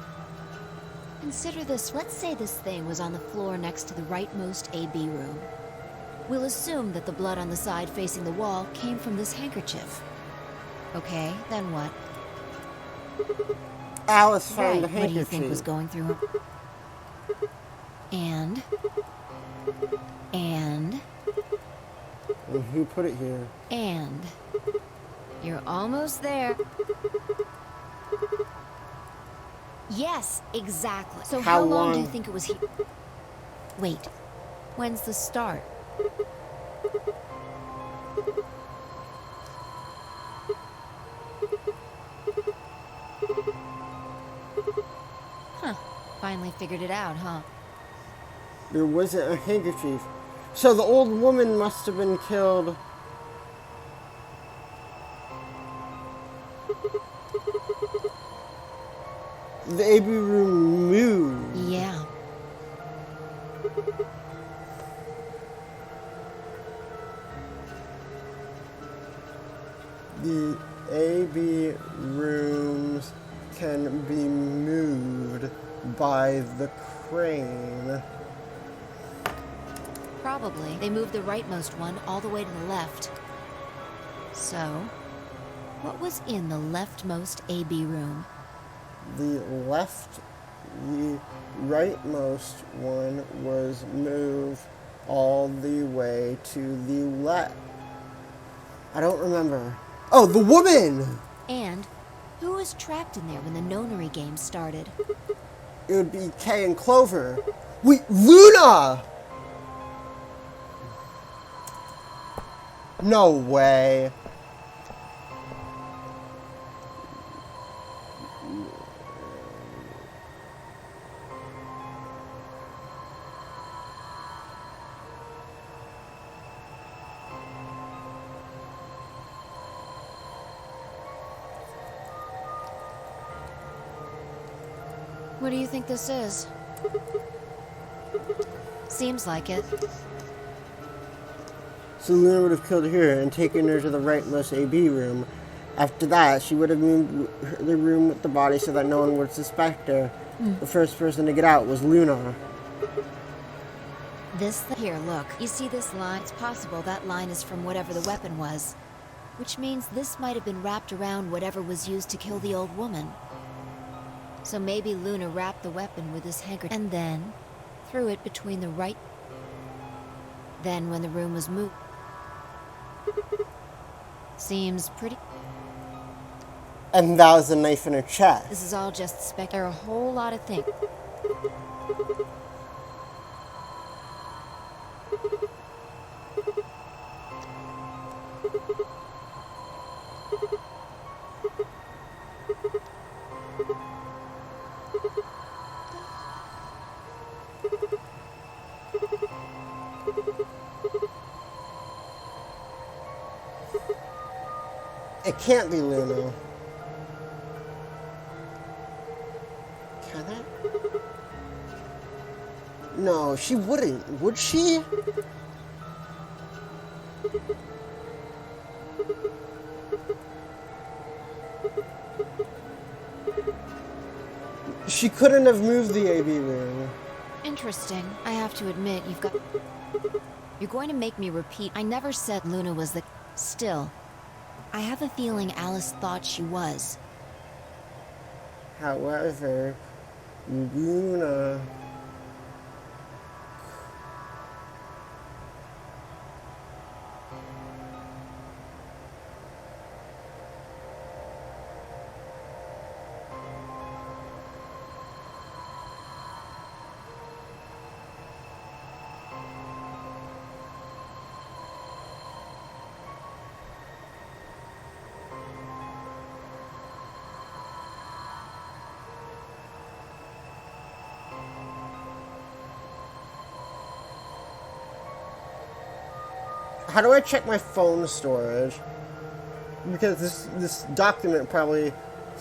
Consider this. Let's say this thing was on the floor next to the rightmost AB room. We'll assume that the blood on the side facing the wall came from this handkerchief. Okay, then what? Alice found the handkerchief. What do you think was going through her? And And who put it here? And you're almost there. Yes, exactly. So how long do you think it was here? Wait, when's the start? Huh, finally figured it out, huh? There wasn't a handkerchief. So the old woman must have been killed. The AB room moved. Yeah. The AB rooms can be moved by the crane. Probably. They moved the rightmost one all the way to the left. So, what was in the leftmost AB room? The rightmost one was moved all the way to the left. I don't remember. Oh, the woman! And who was trapped in there when the nonary game started? It would be Kay and Clover. Wait, Luna! No way. What do you think this is? Seems like it. So Luna would have killed her and taken her to the rightmost AB room. After that, she would have moved the room with the body so that no one would suspect her. The first person to get out was Luna. Here, look. You see this line? It's possible that line is from whatever the weapon was. Which means this might have been wrapped around whatever was used to kill the old woman. So maybe Luna wrapped the weapon with this handkerchief and then threw it between the right... Then when the room was moved... Seems pretty... And that was a knife in her chest. This is all just There are a whole lot of things. It can't be Luna. Can it? No, she wouldn't. Would she? She couldn't have moved the AB room. Interesting. I have to admit, You're going to make me repeat. I never said Luna was the... Still, I have a feeling Alice thought she was. However, Luna... How do I check my phone storage? Because this document probably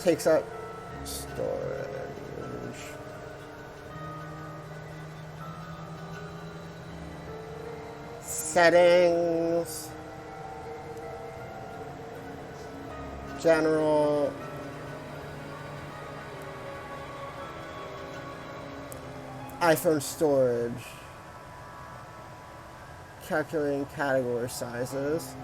takes up storage. Settings. General. iPhone storage. Calculating category sizes.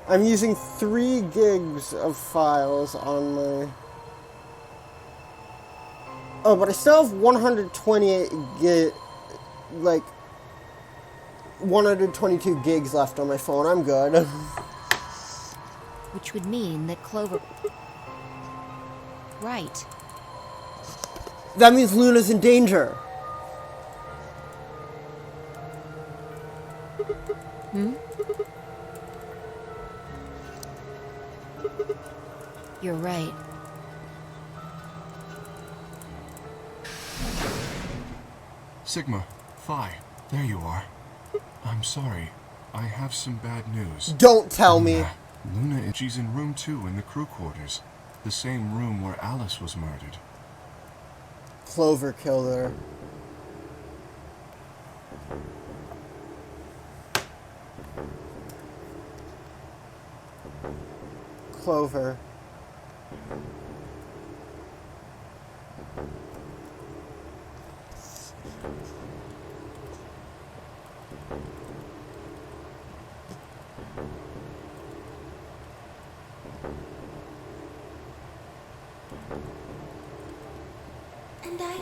I'm using 3 gigs of files on my... Oh, but I still have 128 gig... Like... 122 gigs left on my phone. I'm good. Which would mean that Clover... Right. That means Luna's in danger. Hmm? You're right. Sigma, Phi, there you are. I'm sorry. I have some bad news. Don't tell me. Luna, she's in room 2 in the crew quarters. The same room where Alice was murdered. Clover killed her. Clover. And I...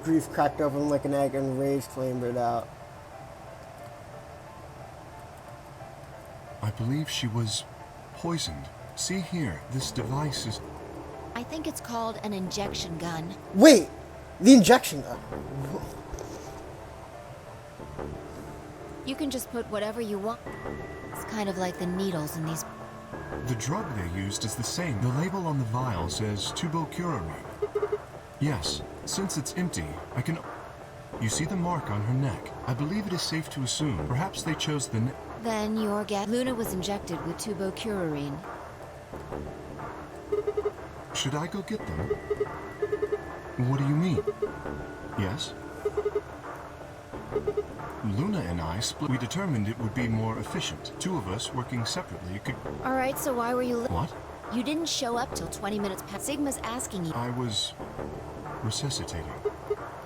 Grief cracked open like an egg and rage flamed out. I believe she was poisoned. See here, this device is... I think it's called an injection gun. Wait! The injection gun. You can just put whatever you want. It's kind of like the needles in these... The drug they used is the same. The label on the vial says tubocuramine. Yes, since it's empty, I can... You see the mark on her neck? I believe it is safe to assume. Perhaps they chose the... Then your guess. Luna was injected with tubocurarine. Should I go get them? What do you mean? Yes? Luna and I split. We determined it would be more efficient. Two of us working separately could... Alright, so why were you... What? You didn't show up till 20 minutes past. Sigma's asking you. I was... resuscitating.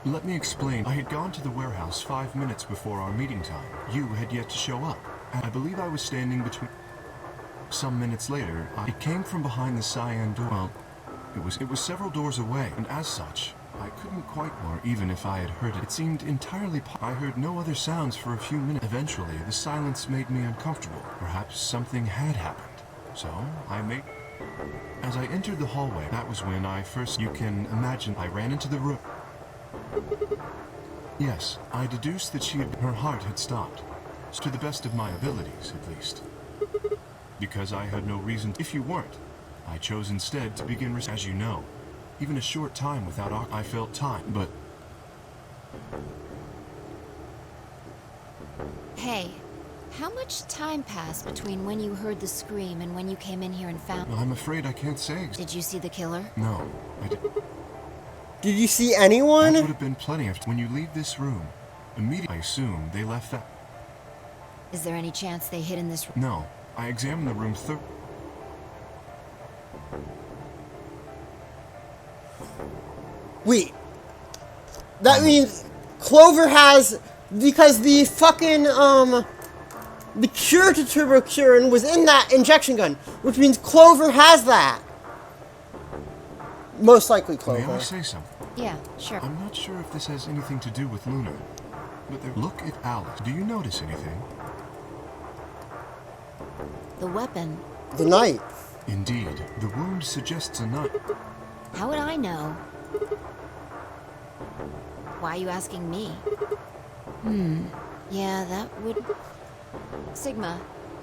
Let me explain. I had gone to the warehouse 5 minutes before our meeting time. You had yet to show up. I believe I was standing between... Some minutes later, it came from behind the cyan door. Well, it was several doors away, and as such, I couldn't quite more, even if I had heard it. It seemed entirely... I heard no other sounds for a few minutes. Eventually, the silence made me uncomfortable. Perhaps something had happened. So, I made... As I entered the hallway, that was when I first... You can imagine, I ran into the room. Yes, I deduced that her heart had stopped. To the best of my abilities, at least. Because I had no reason... If you weren't, I chose instead to begin... As you know, even a short time without... I felt time, but... Hey, how much time passed between when you heard the scream and when you came in here and found... I'm afraid I can't say... Did you see the killer? No, I did... Did you see anyone? That would have been plenty of... When you leave this room, immediately I assume they left that... Is there any chance they hid in this room? No, I examined the room Wait. That means Clover has... Because the fucking, the cure to turbocurin was in that injection gun, which means Clover has that. Most likely Clover. May I say something? Yeah, sure. I'm not sure if this has anything to do with Luna, but look at Alice. Do you notice anything? The weapon. The knife. Indeed, the wound suggests a knife. How would I know? Why are you asking me? Yeah, that would... Sigma,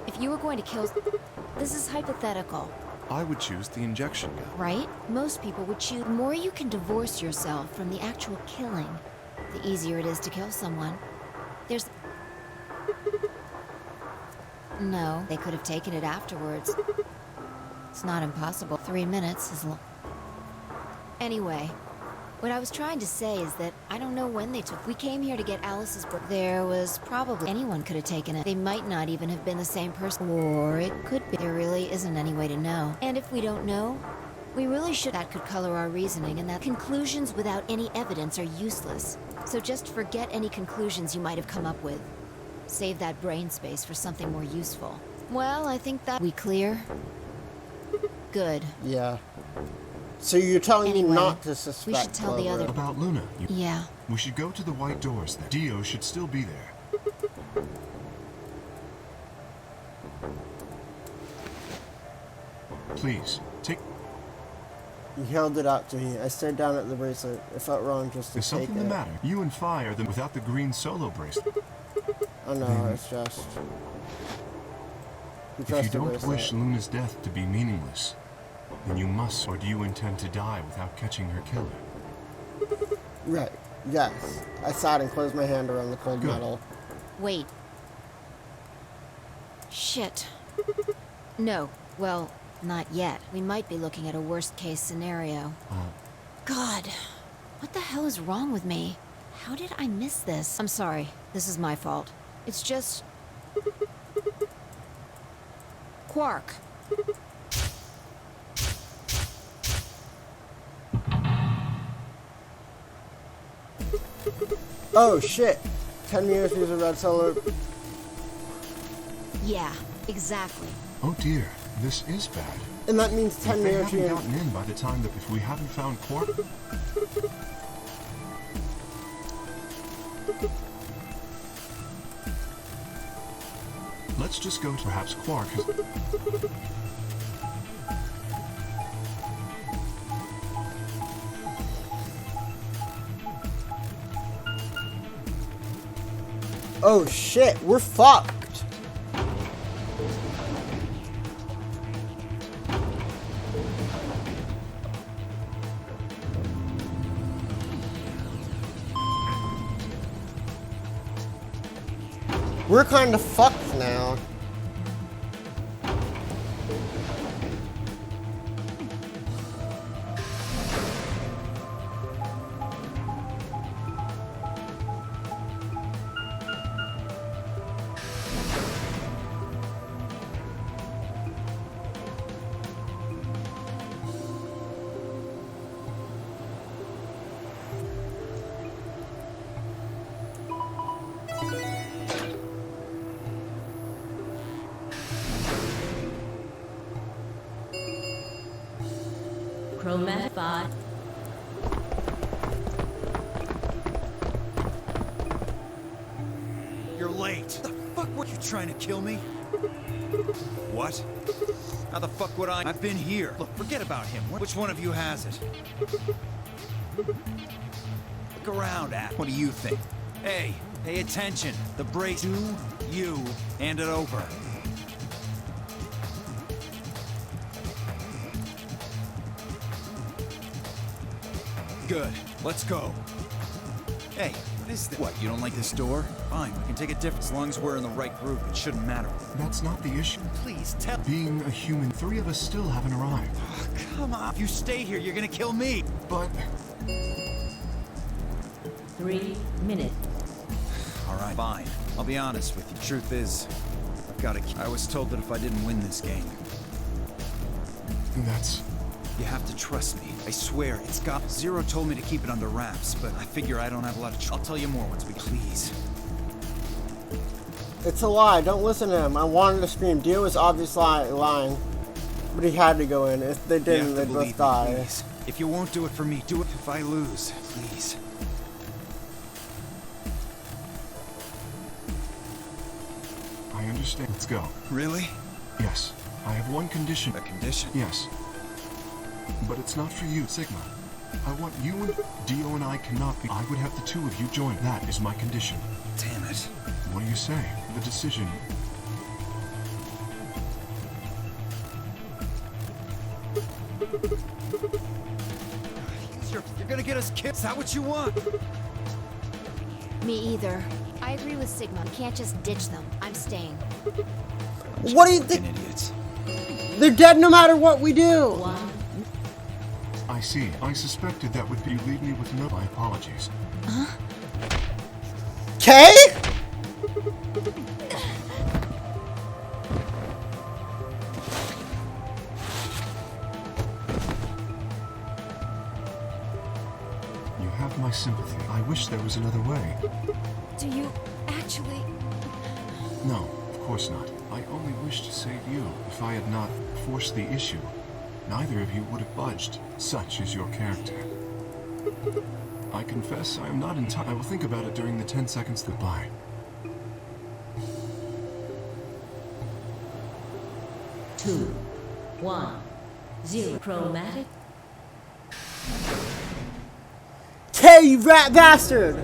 if you were going to kill... This is hypothetical. I would choose the injection gun. Right? Most people would choose... The more you can divorce yourself from the actual killing, the easier it is to kill someone. There's... No, they could have taken it afterwards. It's not impossible. 3 minutes is long. Anyway, what I was trying to say is that I don't know when they took... We came here to get Alice's birth. There was probably... Anyone could have taken it. They might not even have been the same person. Or it could be. There really isn't any way to know. And if we don't know, we really should... That could color our reasoning, and that conclusions without any evidence are useless. So just forget any conclusions you might have come up with. Save that brain space for something more useful. Well, I think that... We clear? Good. Yeah. So you're telling me Anyway, not to suspect we should tell the Clover. other- About Luna. Yeah. We should go to the white doors then. Dio should still be there. Please, take... He held it out to me. I stared down at the bracelet. It felt wrong just to Is take something it. the matter? You and Fi are without the green solo bracelet. Oh no, it's just... He If you pressed the don't bracelet. wish Luna's death to be meaningless, then you must, or do you intend to die without catching her killer? Right. Yes. I sat and closed my hand around the cold Good. metal. Wait. Shit. No. Well, not yet. We might be looking at a worst-case scenario. God. What the hell is wrong with me? How did I miss this? I'm sorry. This is my fault. It's just... Quark. Oh shit! 10 meters use a red solar. Yeah, exactly. Oh dear, this is bad. And that means 10 If they meters haven't use. gotten in by the time that if we haven't found Quark... Let's just go to perhaps Quark has... Oh shit, we're fucked. We're kind of fucked now. Chromatic 5. You're late. The fuck were you trying to kill me? What? How the fuck would I? I've been here. Look, forget about him. Which one of you has it? Look around, At. What do you think? Hey, pay attention. The brace. Do you hand it over? Good. Let's go. Hey, what is this? What, you don't like this door? Fine, we can take it different. As long as we're in the right group, it shouldn't matter. That's not the issue. Please tell. Being a human, 3 of us still haven't arrived. Oh, come on. If you stay here, you're gonna kill me. But 3 minutes. All right, fine. I'll be honest with you. Truth is, I've got to. I was told that if I didn't win this game, that's... you have to trust me. I swear, it's got. Zero told me to keep it under wraps, but I figure I don't have a lot of. I'll tell you more once we. Please. It's a lie. Don't listen to him. I wanted to scream. Dio was obviously lying. But he had to go in. If they didn't, they'd both die. Please. If you won't do it for me, do it if I lose. Please. I understand. Let's go. Really? Yes. I have one condition. A condition? Yes. But it's not for you, Sigma. I want you and Dio and I cannot be. I would have the 2 of you join. That is my condition. Damn it. What do you say? The decision. You're gonna get us killed. Is that what you want? Me either. I agree with Sigma. We can't just ditch them. I'm staying. What do you think? Idiots. They're dead no matter what we do. 1. I see. I suspected that would be. Leave me with no. My apologies. Okay? You have my sympathy. I wish there was another way. Do you actually? No, of course not. I only wish to save you. If I had not forced the issue, neither of you would have budged. Such is your character. I confess I am not entirely. I will think about it during the 10 seconds goodbye. Two, 1, 0. Chromatic. K, you rat bastard!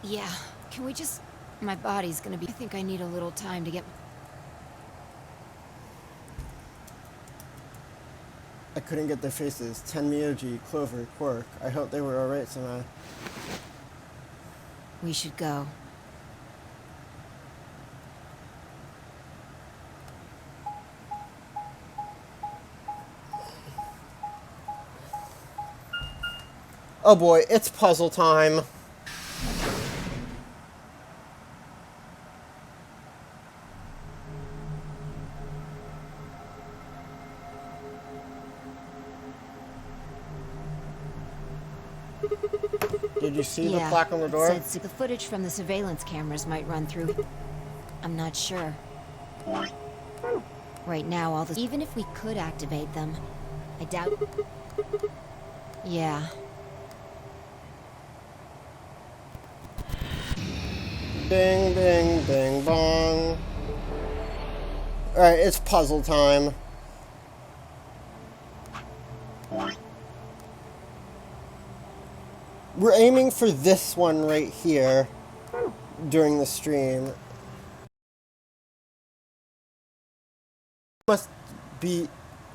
Yeah. Can we just... My body's gonna be... I think I need a little time to get... I couldn't get their faces. Tenmyoji, Clover, Quark. I hope they were alright somehow. We should go. Oh boy, it's puzzle time. Did you see the plaque on the door? It said the footage from the surveillance cameras might run through. I'm not sure. Right now, all the... Even if we could activate them, I doubt... Yeah. Ding, ding, ding, bong. Alright, it's puzzle time. We're aiming for this one right here during the stream. Must be...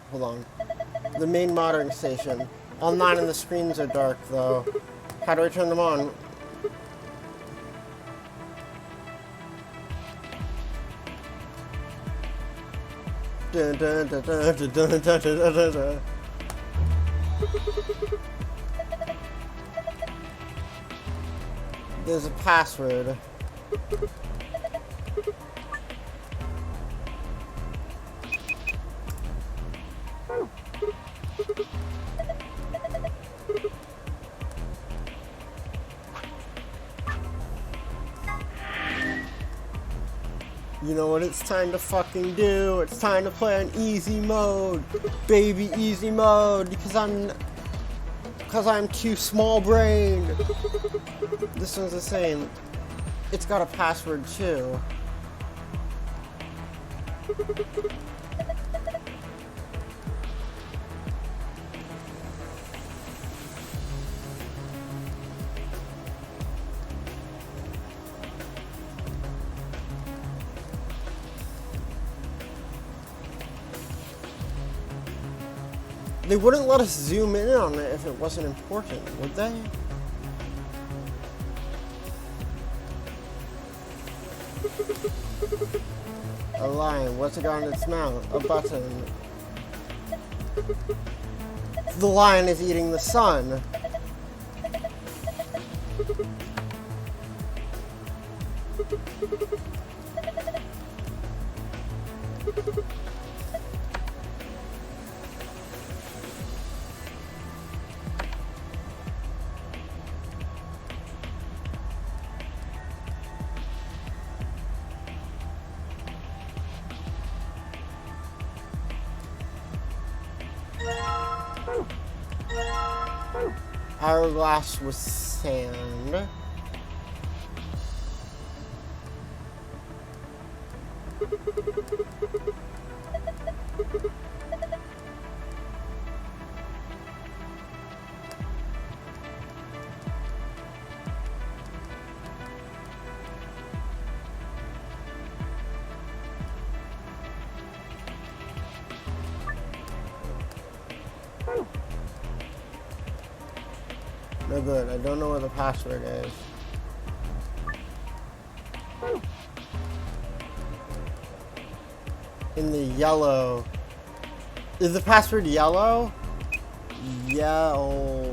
Hold on. The main monitoring station. All 9 of the screens are dark, though. How do I turn them on? Dun, dun, dun, dun, dun, dun, dun, dun, dun, dun. There's a password. You know what it's time to fucking do? It's time to play on easy mode. Baby easy mode. Because I'm too small brained. This one's the same. It's got a password too. They wouldn't let us zoom in on it if it wasn't important, would they? A lion, what's it got in its mouth? A button. The lion is eating the sun. Hourglass with sand. No good. I don't know what the password is. In the yellow. Is the password yellow? Yellow.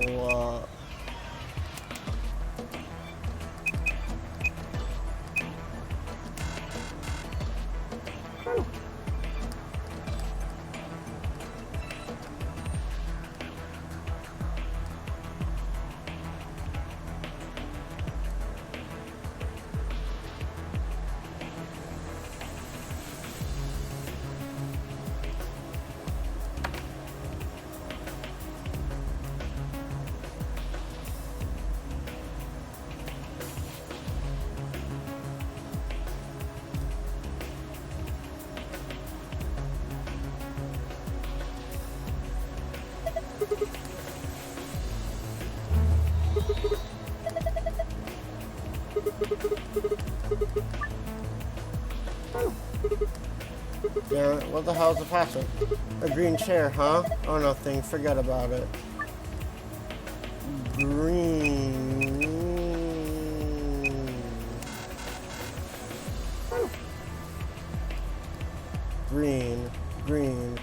Yeah, what the hell is the password? A green chair, huh? Oh, nothing. Forget about it. Green. Green. Green.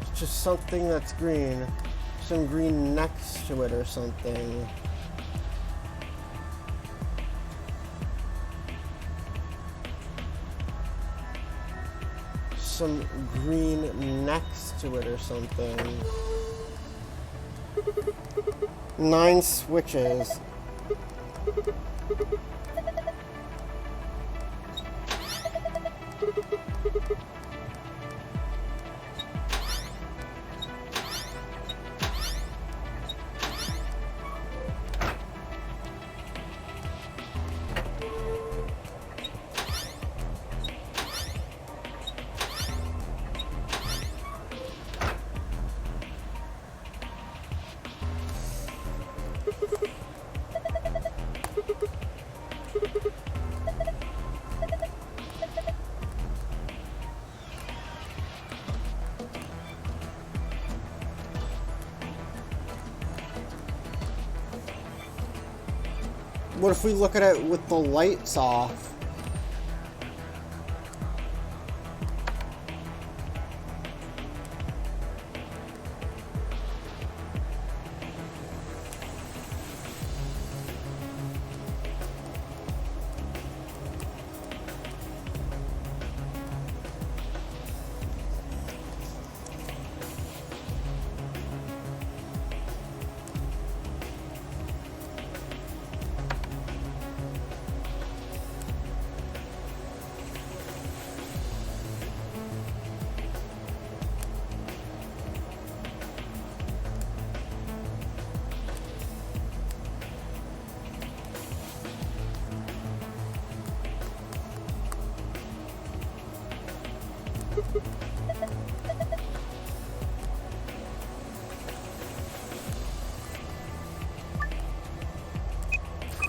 It's just something that's green. Some green next to it or something. Some green next to it or something. 9 switches. What if we look at it with the lights off?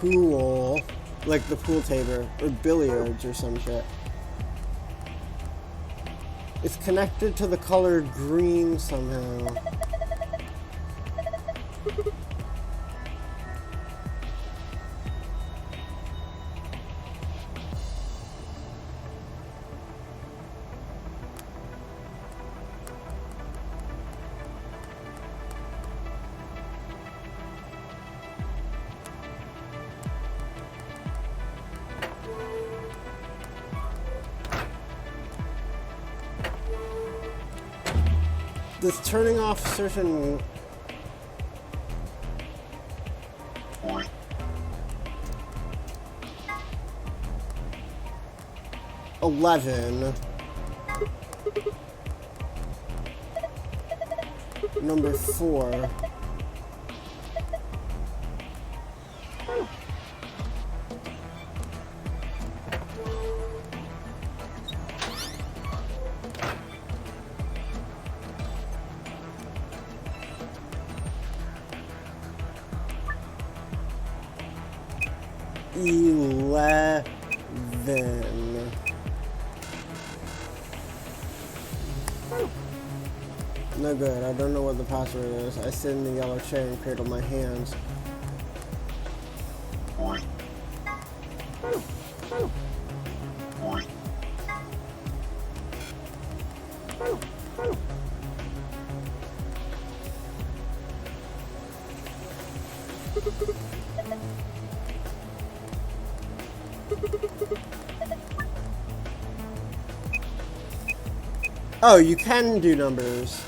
Pool, like the pool table or billiards or some shit. It's connected to the color green somehow. This turning off certain Number 4. No good. I don't know what the password is. I sit in the yellow chair and cradle my hands. Oh, you can do numbers.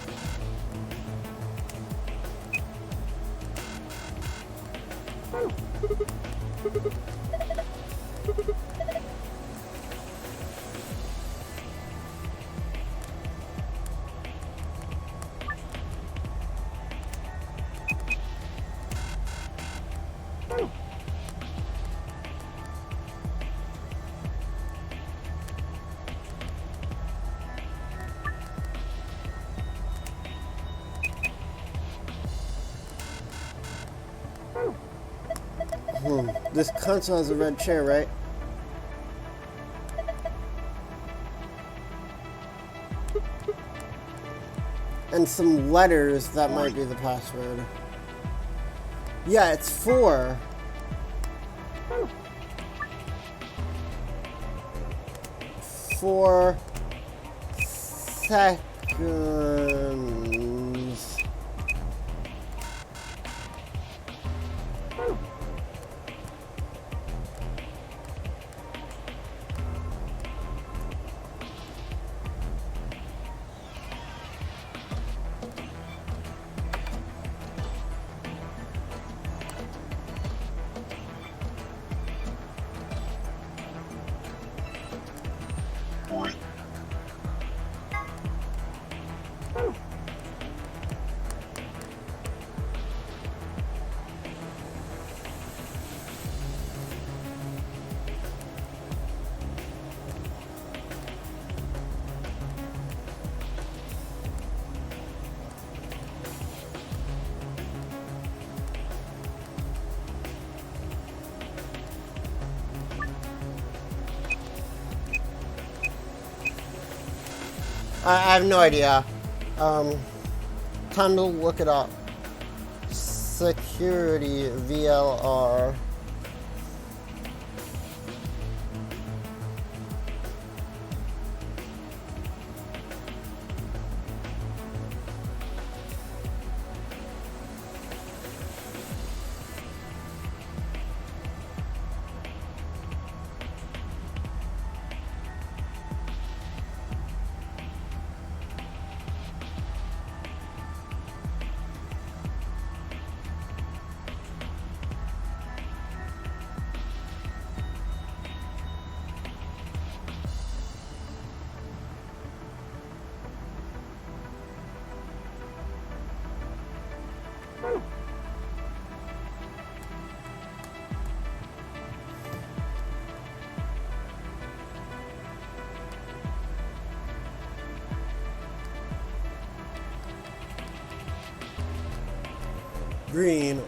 This console has a red chair, right? And some letters that might be the password. Yeah, it's 4. Four seconds. I have no idea. Time to look it up. Security VLR. green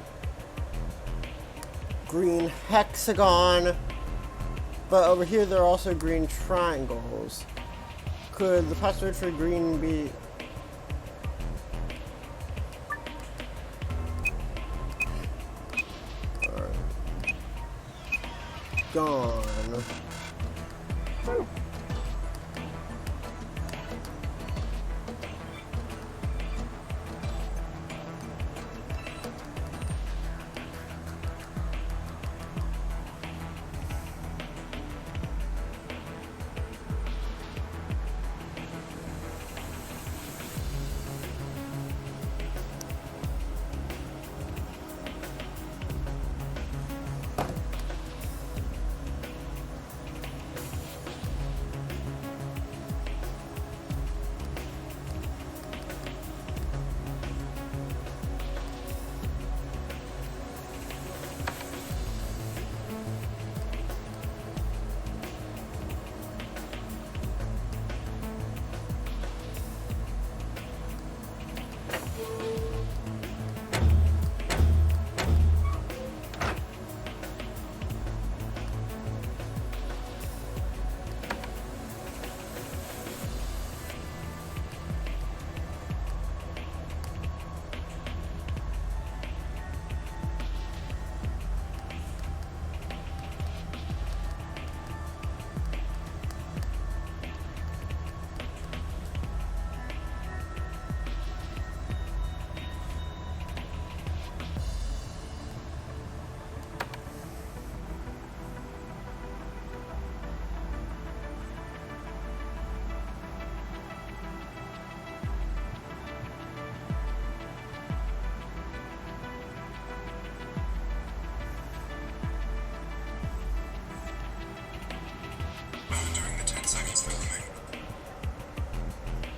hexagon, but over here there are also green triangles. Could the password for green be... gone?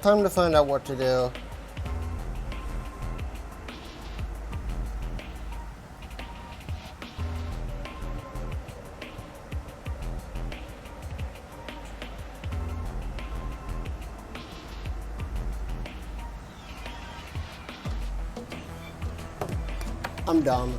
Time to find out what to do. I'm dumb.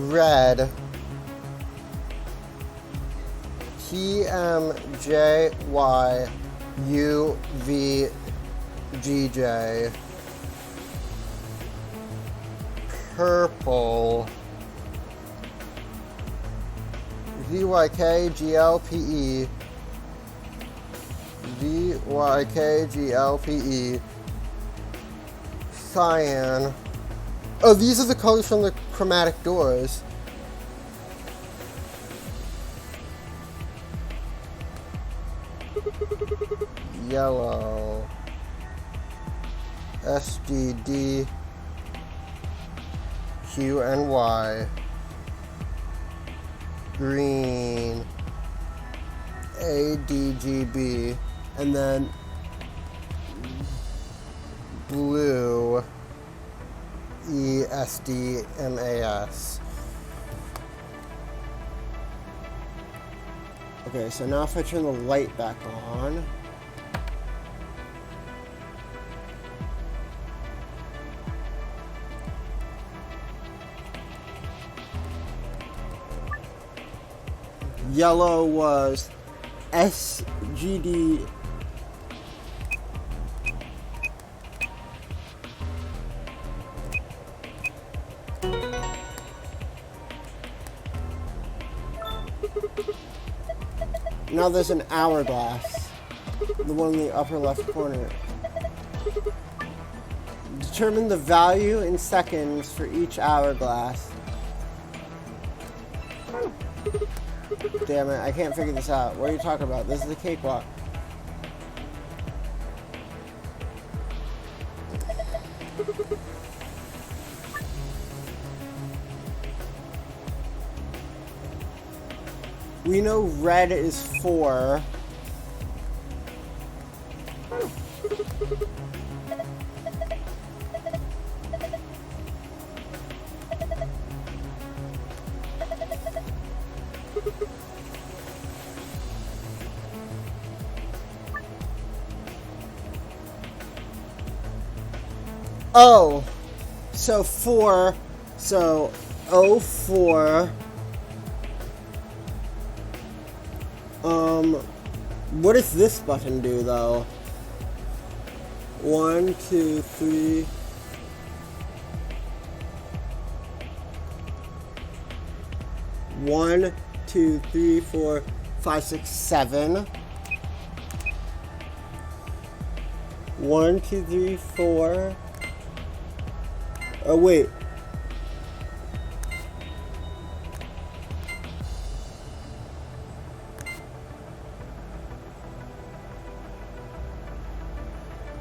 Red TMJYUVGJ. Purple VYKGLPE. VYKGLPE. Cyan. Oh, these are the colors from the chromatic doors. Yellow. SDD. QNY. Green. ADGB. And then blue. ESDMAS. Okay, so now if I turn the light back on, yellow was SGD. Now there's an hourglass, the one in the upper left corner. Determine the value in seconds for each hourglass. Damn it, I can't figure this out. What are you talking about? This is the cakewalk. We know red is 4. Oh, so 4, so 04. What does this button do though? 1, 2, 3. 1, 2, 3, 4, 5, 6, 7. 1, 2, 3, 4. Oh wait.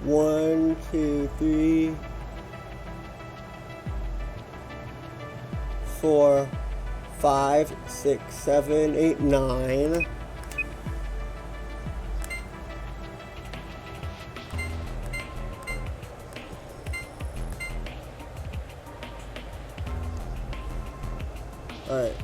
One, 2, 3, 4, 5, 6, 7, 8, 9. All right.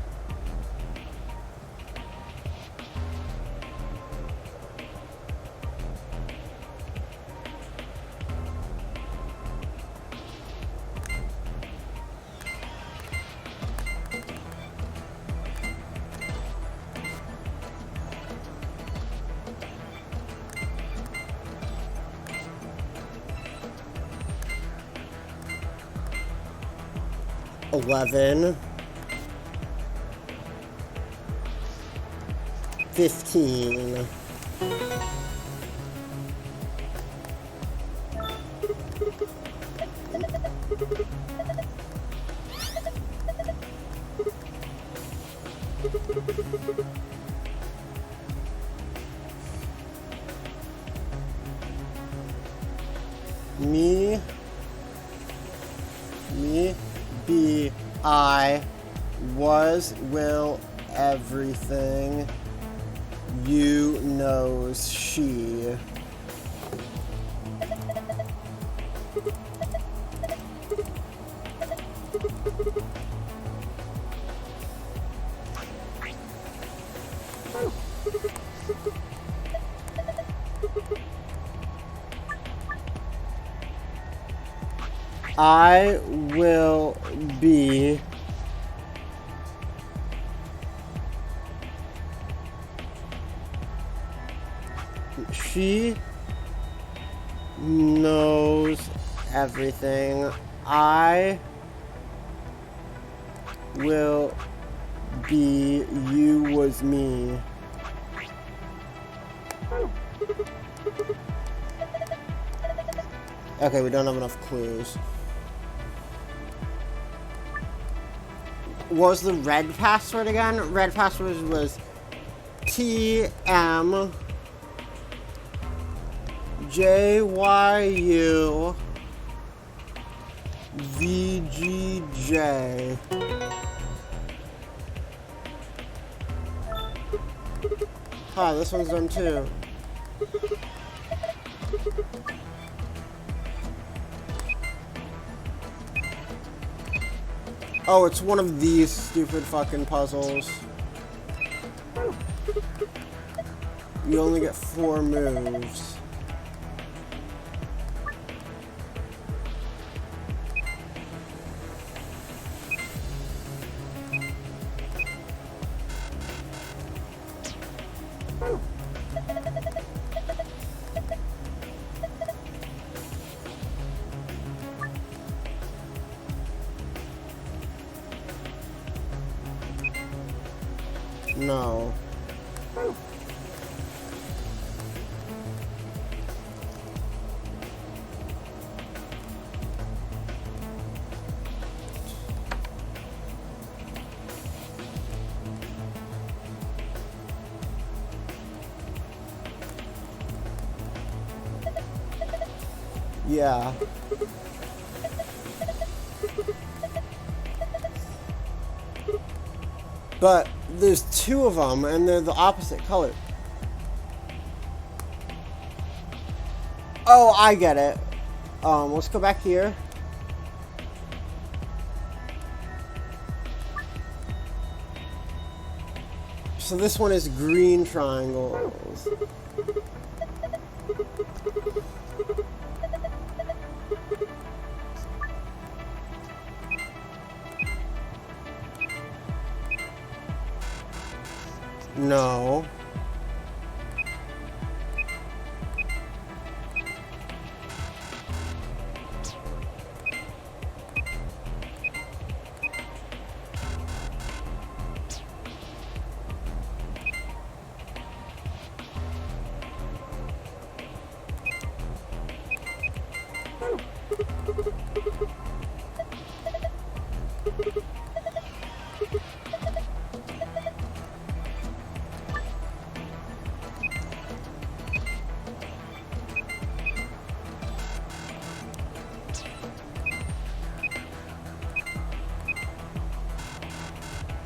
$11, 15, be, I, was, will, everything, you, knows, she. I will be she knows everything. I will be you was me. Okay, we don't have enough clues. What was the red password again? Red password was TM JYU VGJ. Hi, this one's done too. Oh, it's one of these stupid fucking puzzles. You only get 4 moves. No. Yeah. But there's two of them, and they're the opposite color. Oh, I get it. Let's go back here. So this one is green triangles. No.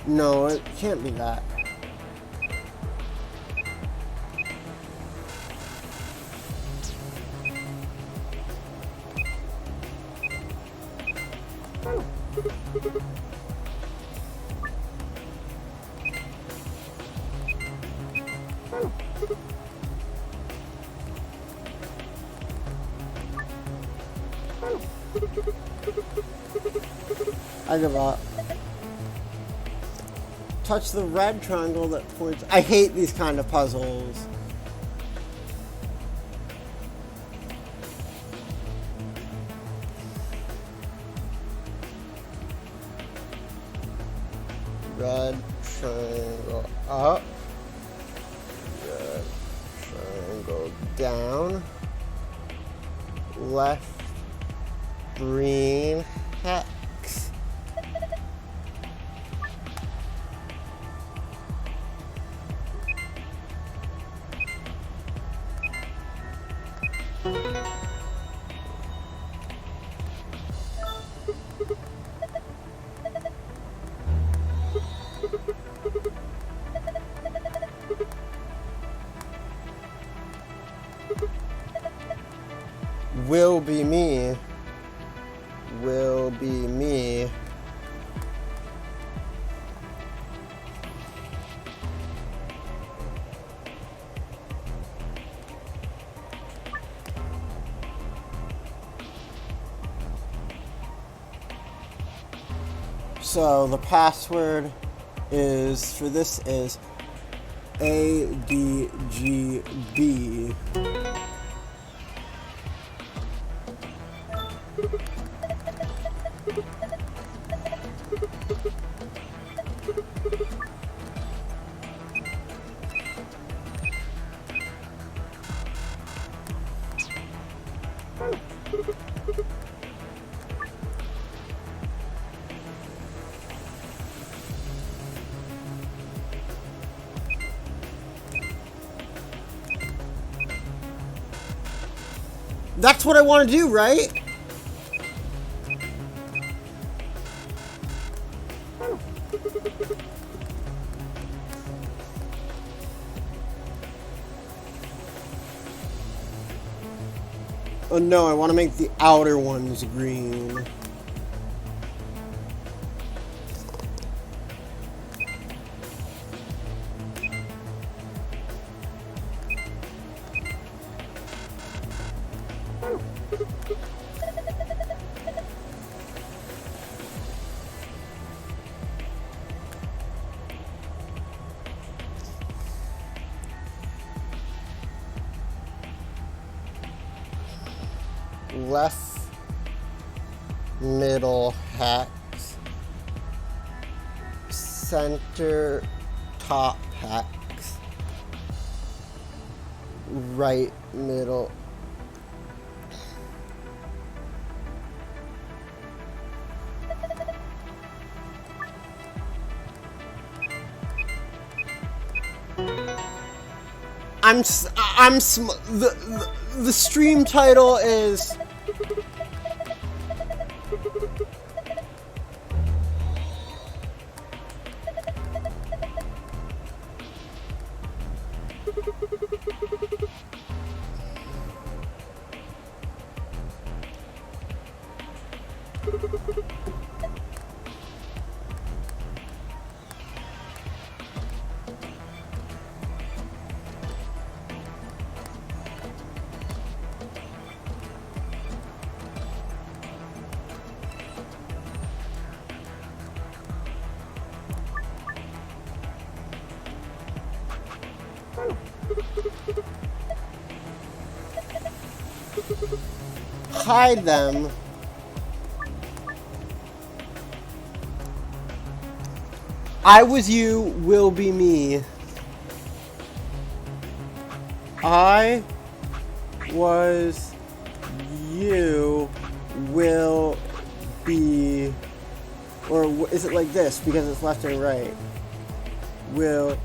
No, it can't be that. I give up. Touch the red triangle that points. I hate these kind of puzzles. Red triangle up. Red triangle down. Left green hex. Will be me. Will be me. So the password is for this is ADGB. That's what I want to do, right? Oh no, I want to make the outer ones green. Left middle hex, center top hex, right middle. The stream title is Hide them. I was you, will be me. I was you, will be... Or is it like this, because it's left and right? Will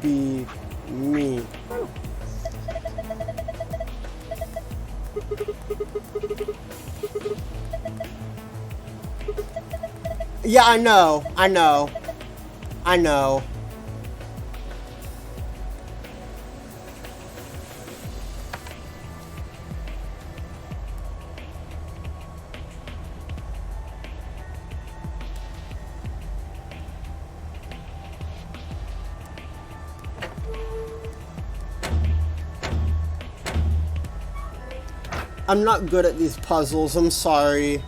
be me. Yeah, I know. I'm not good at these puzzles, I'm sorry.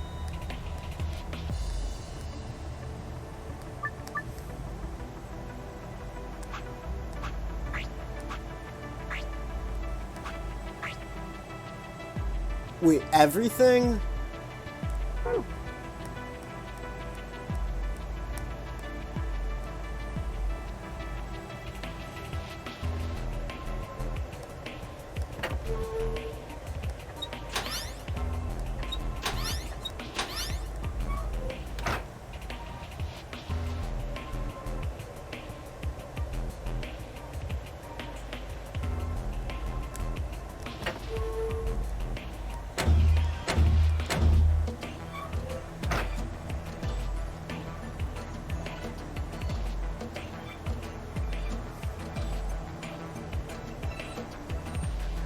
Wait, everything?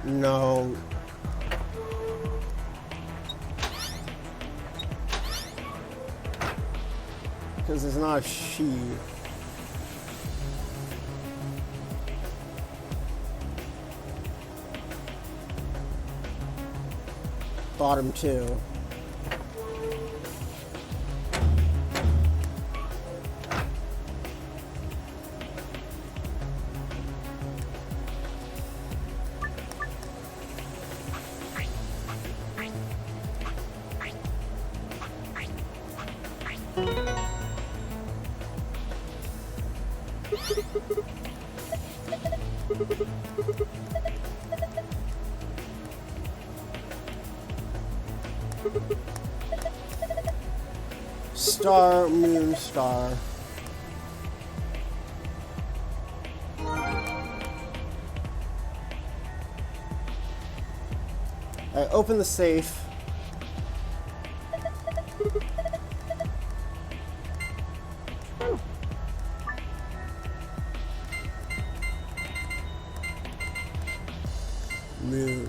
No. Because it's not a she. Bottom two. Star, moon, star. I open the safe. Moon.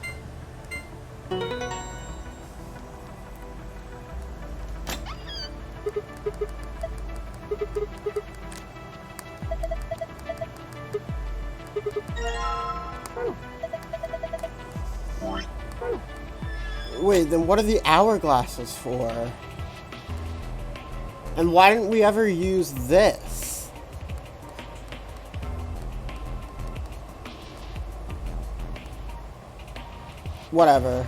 Wait, then what are the hourglasses for? And why didn't we ever use this? Whatever.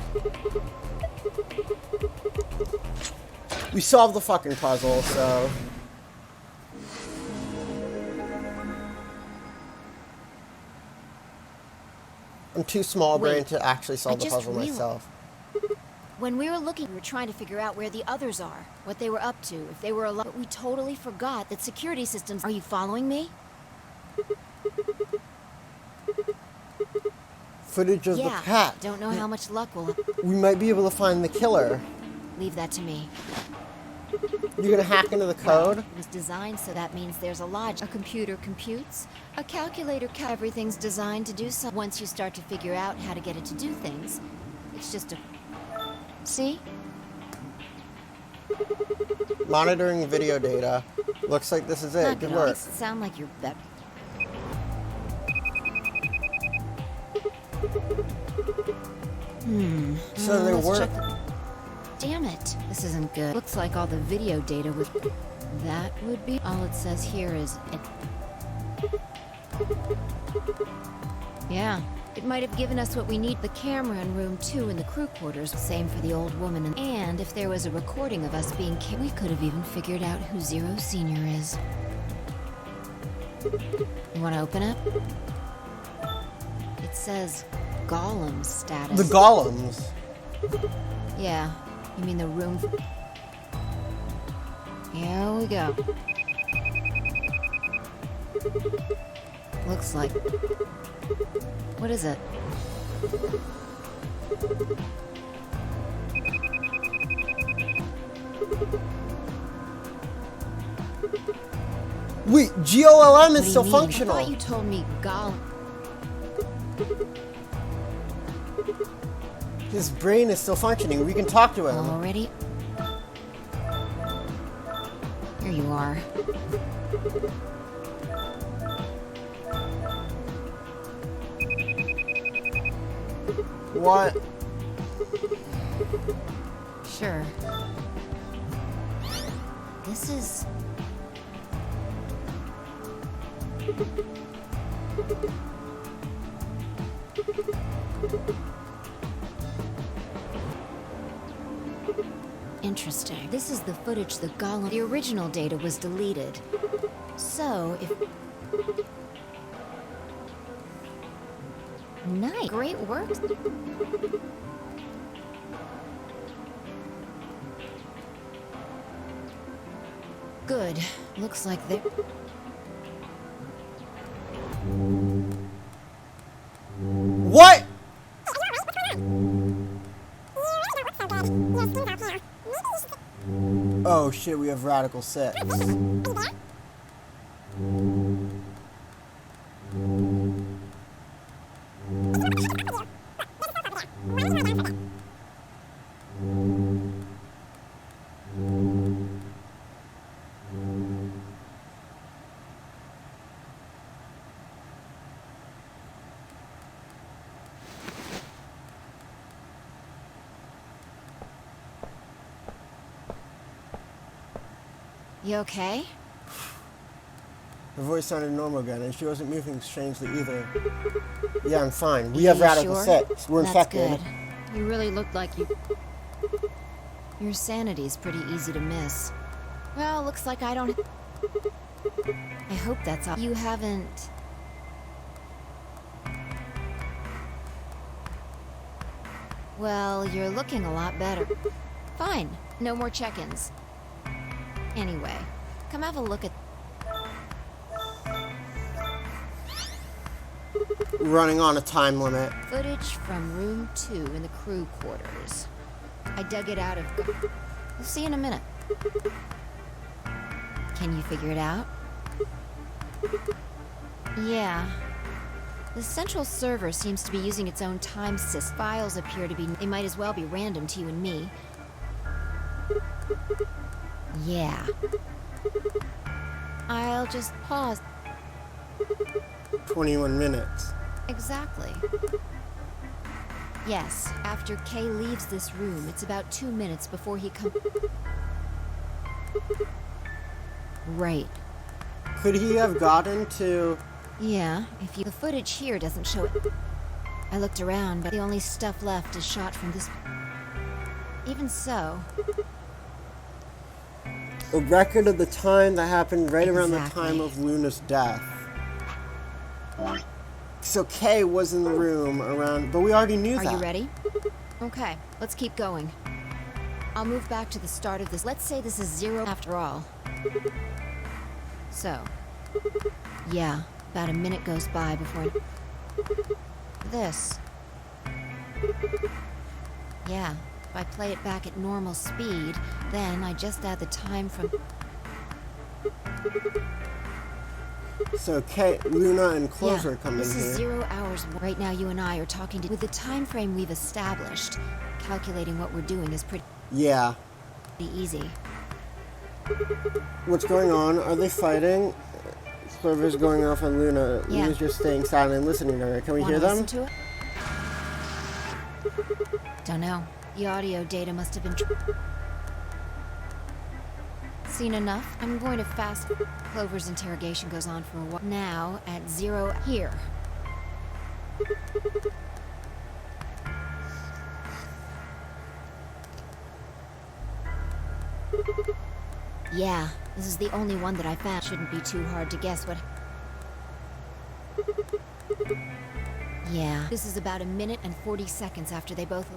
We solved the fucking puzzle, so... I'm too small-brained to actually solve the puzzle myself. When we were looking, we were trying to figure out where the others are, what they were up to, if they were alive. But we totally forgot that security systems... Are you following me? Footage of the cat. Don't know how much luck we'll have. We might be able to find the killer. Leave that to me. You're gonna hack into the code? It was designed so that means there's a logic. A computer computes, a calculator everything's designed to do so. Once you start to figure out how to get it to do things, it's just a... See? Monitoring video data. Looks like this is it. Not Good gonna work. sound like you're better. So they Let's were. check the- Damn it. This isn't good. Looks like all the video data was... That would be... All it says here is... Yeah. It might have given us what we need. The camera in room 2 in the crew quarters. Same for the old woman. And if there was a recording of us being we could have even figured out who Zero Senior is. You want to open it? It says Golem status. The golems. Yeah. You mean the room? Here we go. Looks like... What is it? Wait, GOLM What is do you still mean? functional. I thought you told me His brain is still functioning. We can talk to him. already. Here you are. What? Sure. This is... Interesting. This is the footage the Golem... The original data was deleted. So, if... Nice. Great work. Good. Looks like they... What? Oh shit, we have Radical 6. You okay? Her voice sounded normal again, and she wasn't moving strangely either. Yeah, I'm fine. We have You Radical sure? 6. We're That's infected. good. You really looked like you... Your sanity's pretty easy to miss. Well, looks like I don't... I hope that's all. You haven't... Well, you're looking a lot better. Fine. No more check-ins. Anyway, come have a look at... Running on a time limit. Footage from room 2 in the crew quarters. I dug it out of... We'll see in a minute. Can you figure it out? Yeah. The central server seems to be using its own time system. Files appear to be... They might as well be random to you and me. Yeah. I'll just pause. 21 minutes. Exactly. Yes, after Kay leaves this room, it's about 2 minutes before he comes... Right. Could he have gotten to... Yeah, if you... The footage here doesn't show it. I looked around, but the only stuff left is shot from this... Even so... A record of the time that happened right around the Exactly. time of Luna's death. So Kay was in the room around... But we already knew Are that. you ready? Okay, let's keep going. I'll move back to the start of this. Let's say this is 0 after all. So... Yeah, about a minute goes by before... This. Yeah, if I play it back at normal speed, then I just add the time from... So Kay, Luna and Clover Yeah, come in this is here. 0 hours. Right now you and I are talking to... With the time frame we've established, calculating what we're doing is pretty Yeah. be easy. What's going on? Are they fighting? Clover's going off on Luna. Yeah. Luna's just staying silent and listening to her. Can we Wanna hear them? listen to it? Don't know. The audio data must have been seen enough. I'm going to fast. Clover's interrogation goes on for a while. Now, at 0 here. Yeah, this is the only one that I found. Shouldn't be too hard to guess what... Yeah, this is about 1 minute and 40 seconds after they both...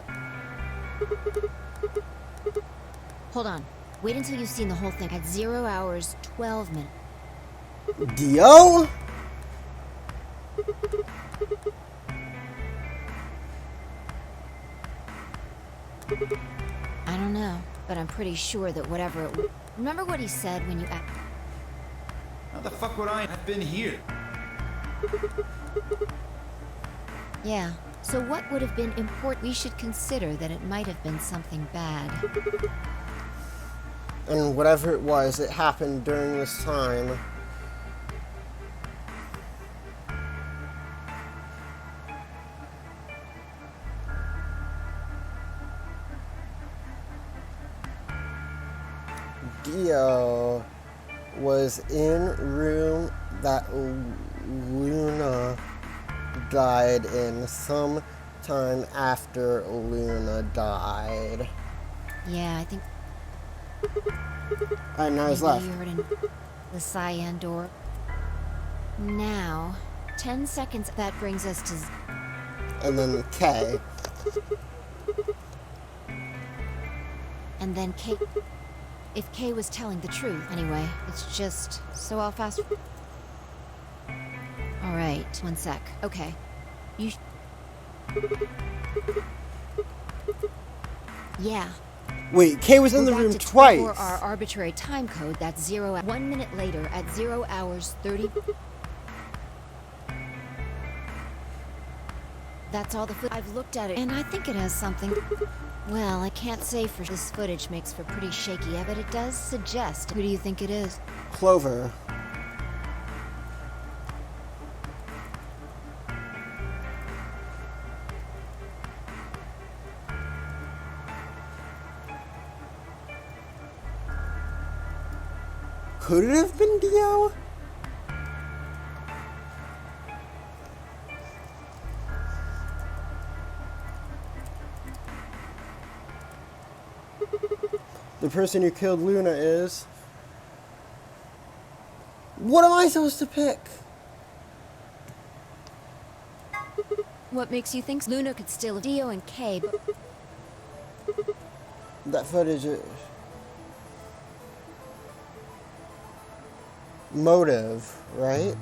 Hold on. Wait until you've seen the whole thing. At 0 hours, 12 minutes. Dio? I don't know, but I'm pretty sure that whatever it was... Remember what he said when you... How the fuck would I have been here? Yeah, so what would have been important? We should consider that it might have been something bad. And whatever it was, it happened during this time. Dio was in room that Luna died in some time after Luna died. Yeah, I think... Alright, now he's maybe left. you heard the cyan door. Now, 10 seconds, that brings us to... And then K. And then K... If K was telling the truth, anyway, it's just... So I'll fast... Alright, 1 sec. Okay. You... Yeah. Wait, K was in the We're room back to twice. 24 our arbitrary time code, that's 0... 1 minute later, at 0 hours 30... That's all the I've looked at it, and I think it has something... Well, I can't say for this footage makes for pretty shaky, but it does suggest... Who do you think it is? Clover. Could it have been Dio? The person who killed Luna is... What am I supposed to pick? What makes you think Luna could steal Dio and K, but... That footage is... Motive, right?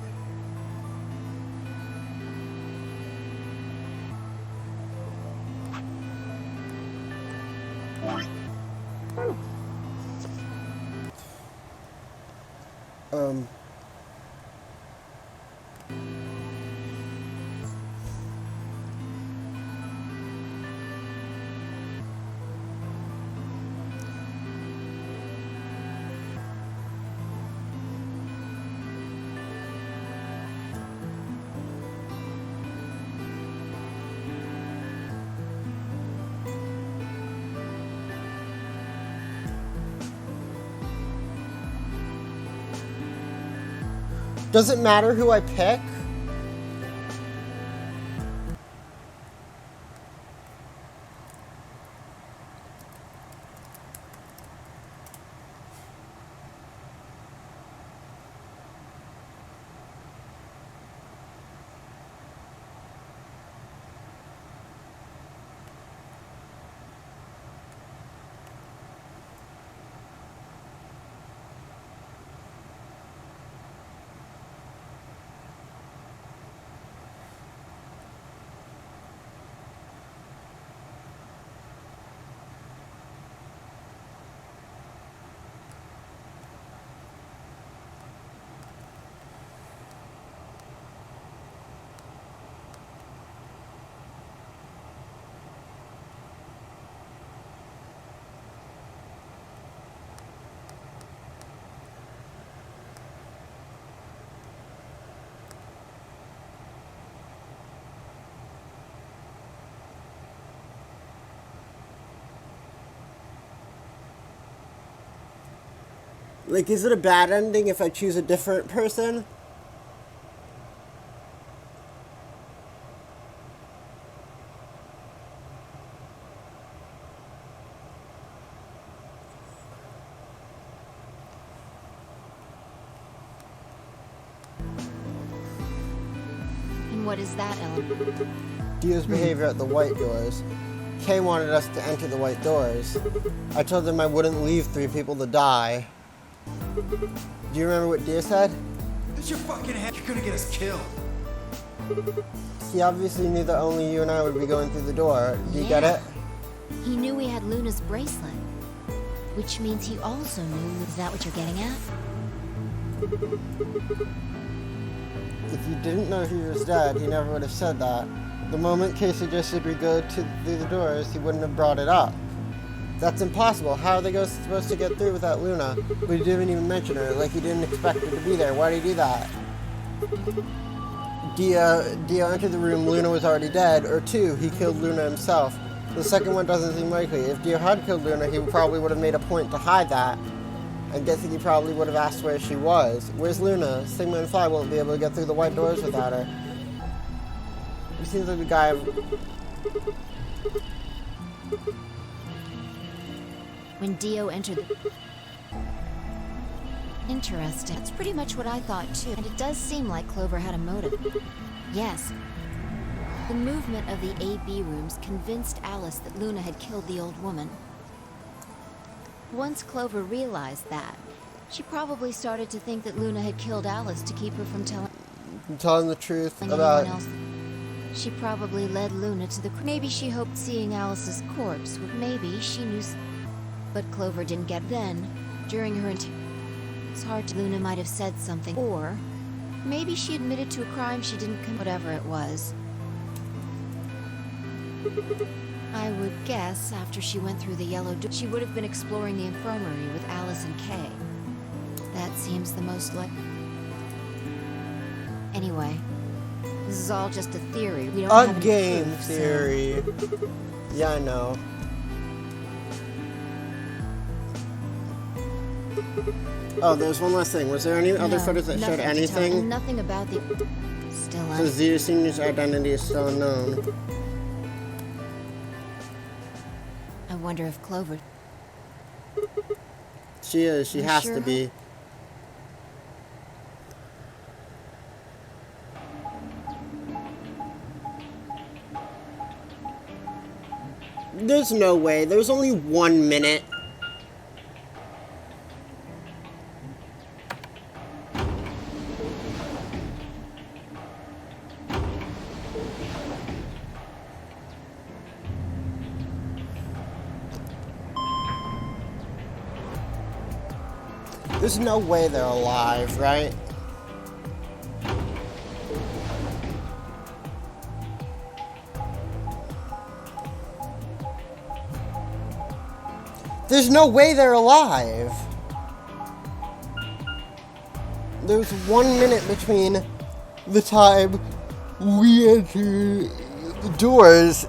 Does it matter who I pick? Like, is it a bad ending if I choose a different person? And what is that, Ellen? Dio's behavior at the white doors. Kay wanted us to enter the white doors. I told them I wouldn't leave 3 people to die. Do you remember what Dio said? It's your fucking head. You're gonna get us killed. He obviously knew that only you and I would be going through the door. Do you get it? He knew we had Luna's bracelet. Which means he also knew... Is that what you're getting at? If you didn't know he was dead, he never would have said that. The moment Kay suggested we go through the doors, he wouldn't have brought it up. That's impossible. How are they supposed to get through without Luna? But he didn't even mention her, like he didn't expect her to be there. Why did he do that? Dio entered the room, Luna was already dead, or 2, he killed Luna himself. The second one doesn't seem likely. If Dio had killed Luna, he probably would have made a point to hide that. I'm guessing he probably would have asked where she was. Where's Luna? Sigma and Fly won't be able to get through the white doors without her. He seems like the guy... When Dio entered the... Interesting. That's pretty much what I thought too. And it does seem like Clover had a motive. Yes. The movement of the A-B rooms convinced Alice that Luna had killed the old woman. Once Clover realized that, she probably started to think that Luna had killed Alice to keep her from telling the truth anyone about... else. She probably led Luna to the... Maybe she hoped seeing Alice's corpse would... Maybe she knew... But Clover didn't get then. During her... It's hard to... Luna might have said something. Or maybe she admitted to a crime she didn't commit. Whatever it was. I would guess after she went through the yellow door, she would have been exploring the infirmary with Alice and Kay. That seems the most likely. Anyway, this is all just a theory. We don't have any game proof, theory. So... Yeah, I know. Oh, there's one last thing. Was there any other footage that showed anything? Nothing about the... Still So Zio Senior's identity is still unknown. I wonder if Clover... She is. She has sure to be. There's no way. There's only 1 minute. There's no way they're alive, right? There's no way they're alive. There's 1 minute between the time we enter the doors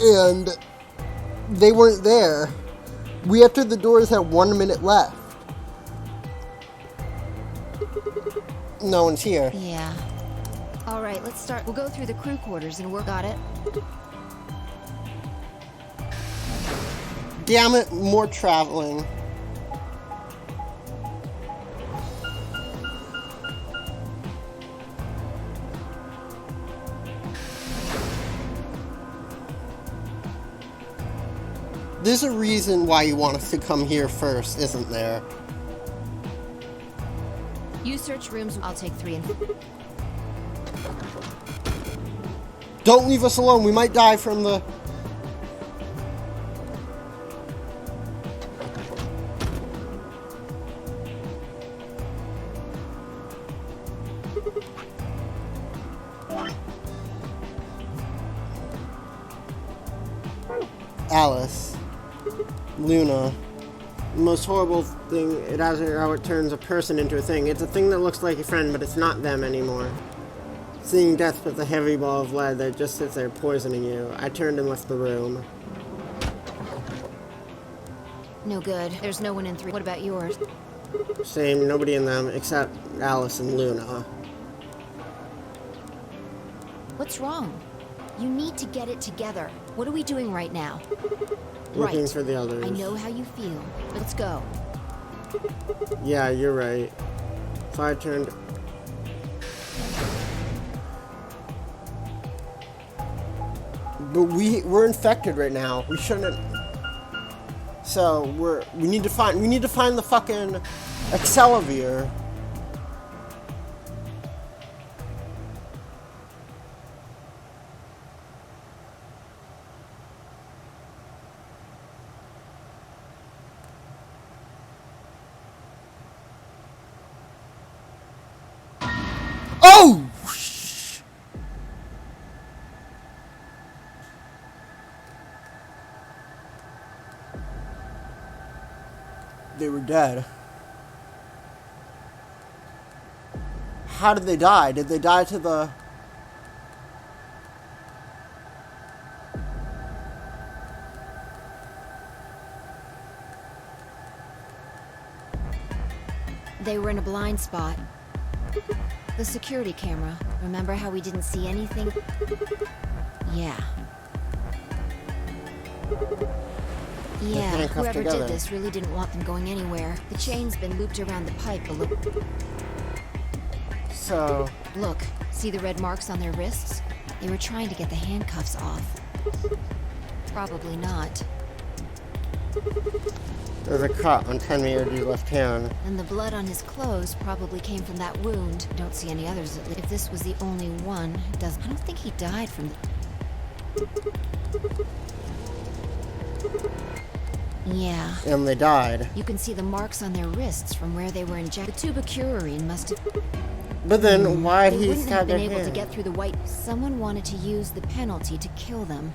and they weren't there. We entered the doors at 1 minute left. No one's here. Yeah. All right, let's start. We'll go through the crew quarters and work on it. Damn it, more traveling. There's a reason why you want us to come here first, isn't there? You search rooms. I'll take 3 and... Don't leave us alone. We might die from the... Alice. Luna. The most horrible thing, it has how it turns a person into a thing. It's a thing that looks like a friend, but it's not them anymore. Seeing death with a heavy ball of lead that just sits there poisoning you, I turned and left the room. No good. There's no one in 3. What about yours? Same, nobody in them except Alice and Luna. What's wrong? You need to get it together. What are we doing right now? Looking Right. for the others. I know how you feel. Let's go. Yeah, you're right. So I turned... But we're infected right now. We shouldn't... So we need to find the fucking Excelsior. Oh! They were dead. How did they die? Did they die to the... They were in a blind spot. The security camera. Remember how we didn't see anything? Yeah. Yeah, handcuffed whoever together. did this really didn't want them going anywhere. The chain's been looped around the pipe a little. So... Look, see the red marks on their wrists? They were trying to get the handcuffs off. Probably not. There's a cut on Tenmyoji's left hand. And the blood on his clothes probably came from that wound. Don't see any others. If this was the only one, it doesn't. I don't think he died from Yeah. And they died. You can see the marks on their wrists from where they were injected. The tubercularine must have... But then why They he wouldn't have stabbed been their able to hand? get through the white... Someone wanted to use the penalty to kill them.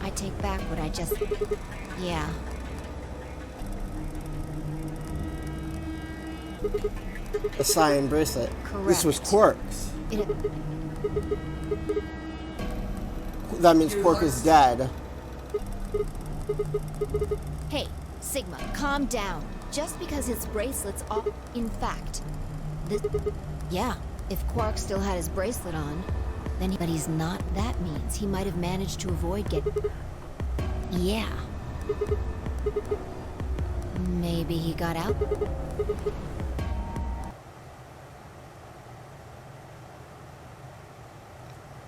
I take back what I just... Yeah. A cyan bracelet. This was Correct. Quark's. It... That means Quark is dead. Hey, Sigma, calm down. Just because his bracelet's off... In fact, this... Yeah, if Quark still had his bracelet on, then but he's not. That means he might have managed to avoid getting... Yeah. Maybe he got out?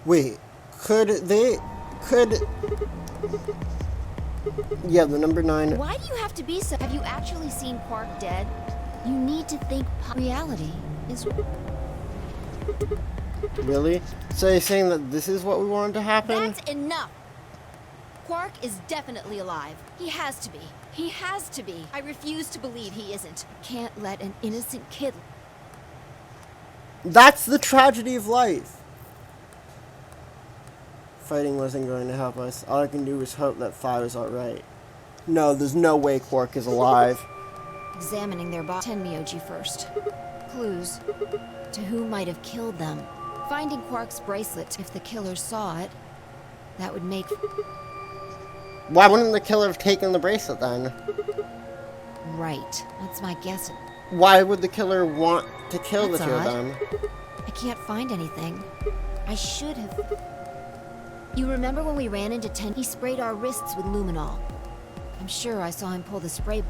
Wait, could they... Yeah, the number 9... Why do you have to be so... Have you actually seen Quark dead? You need to think reality is... Really? So you're saying that this is what we wanted to happen? That's enough! Quark is definitely alive. He has to be. He has to be. I refuse to believe he isn't. Can't let an innocent kid... That's the tragedy of life. Fighting wasn't going to help us. All I can do is hope that 5 is alright. No, there's no way Quark is alive. Examining their body. Tenmyoji first. Clues to who might have killed them. Finding Quark's bracelet. If the killer saw it, that would make... Why wouldn't the killer have taken the bracelet then? Right. That's my guess. Why would the killer want to kill the That's two of odd. them? I can't find anything. I should have... You remember when we ran into He sprayed our wrists with luminol. I'm sure I saw him pull the spray...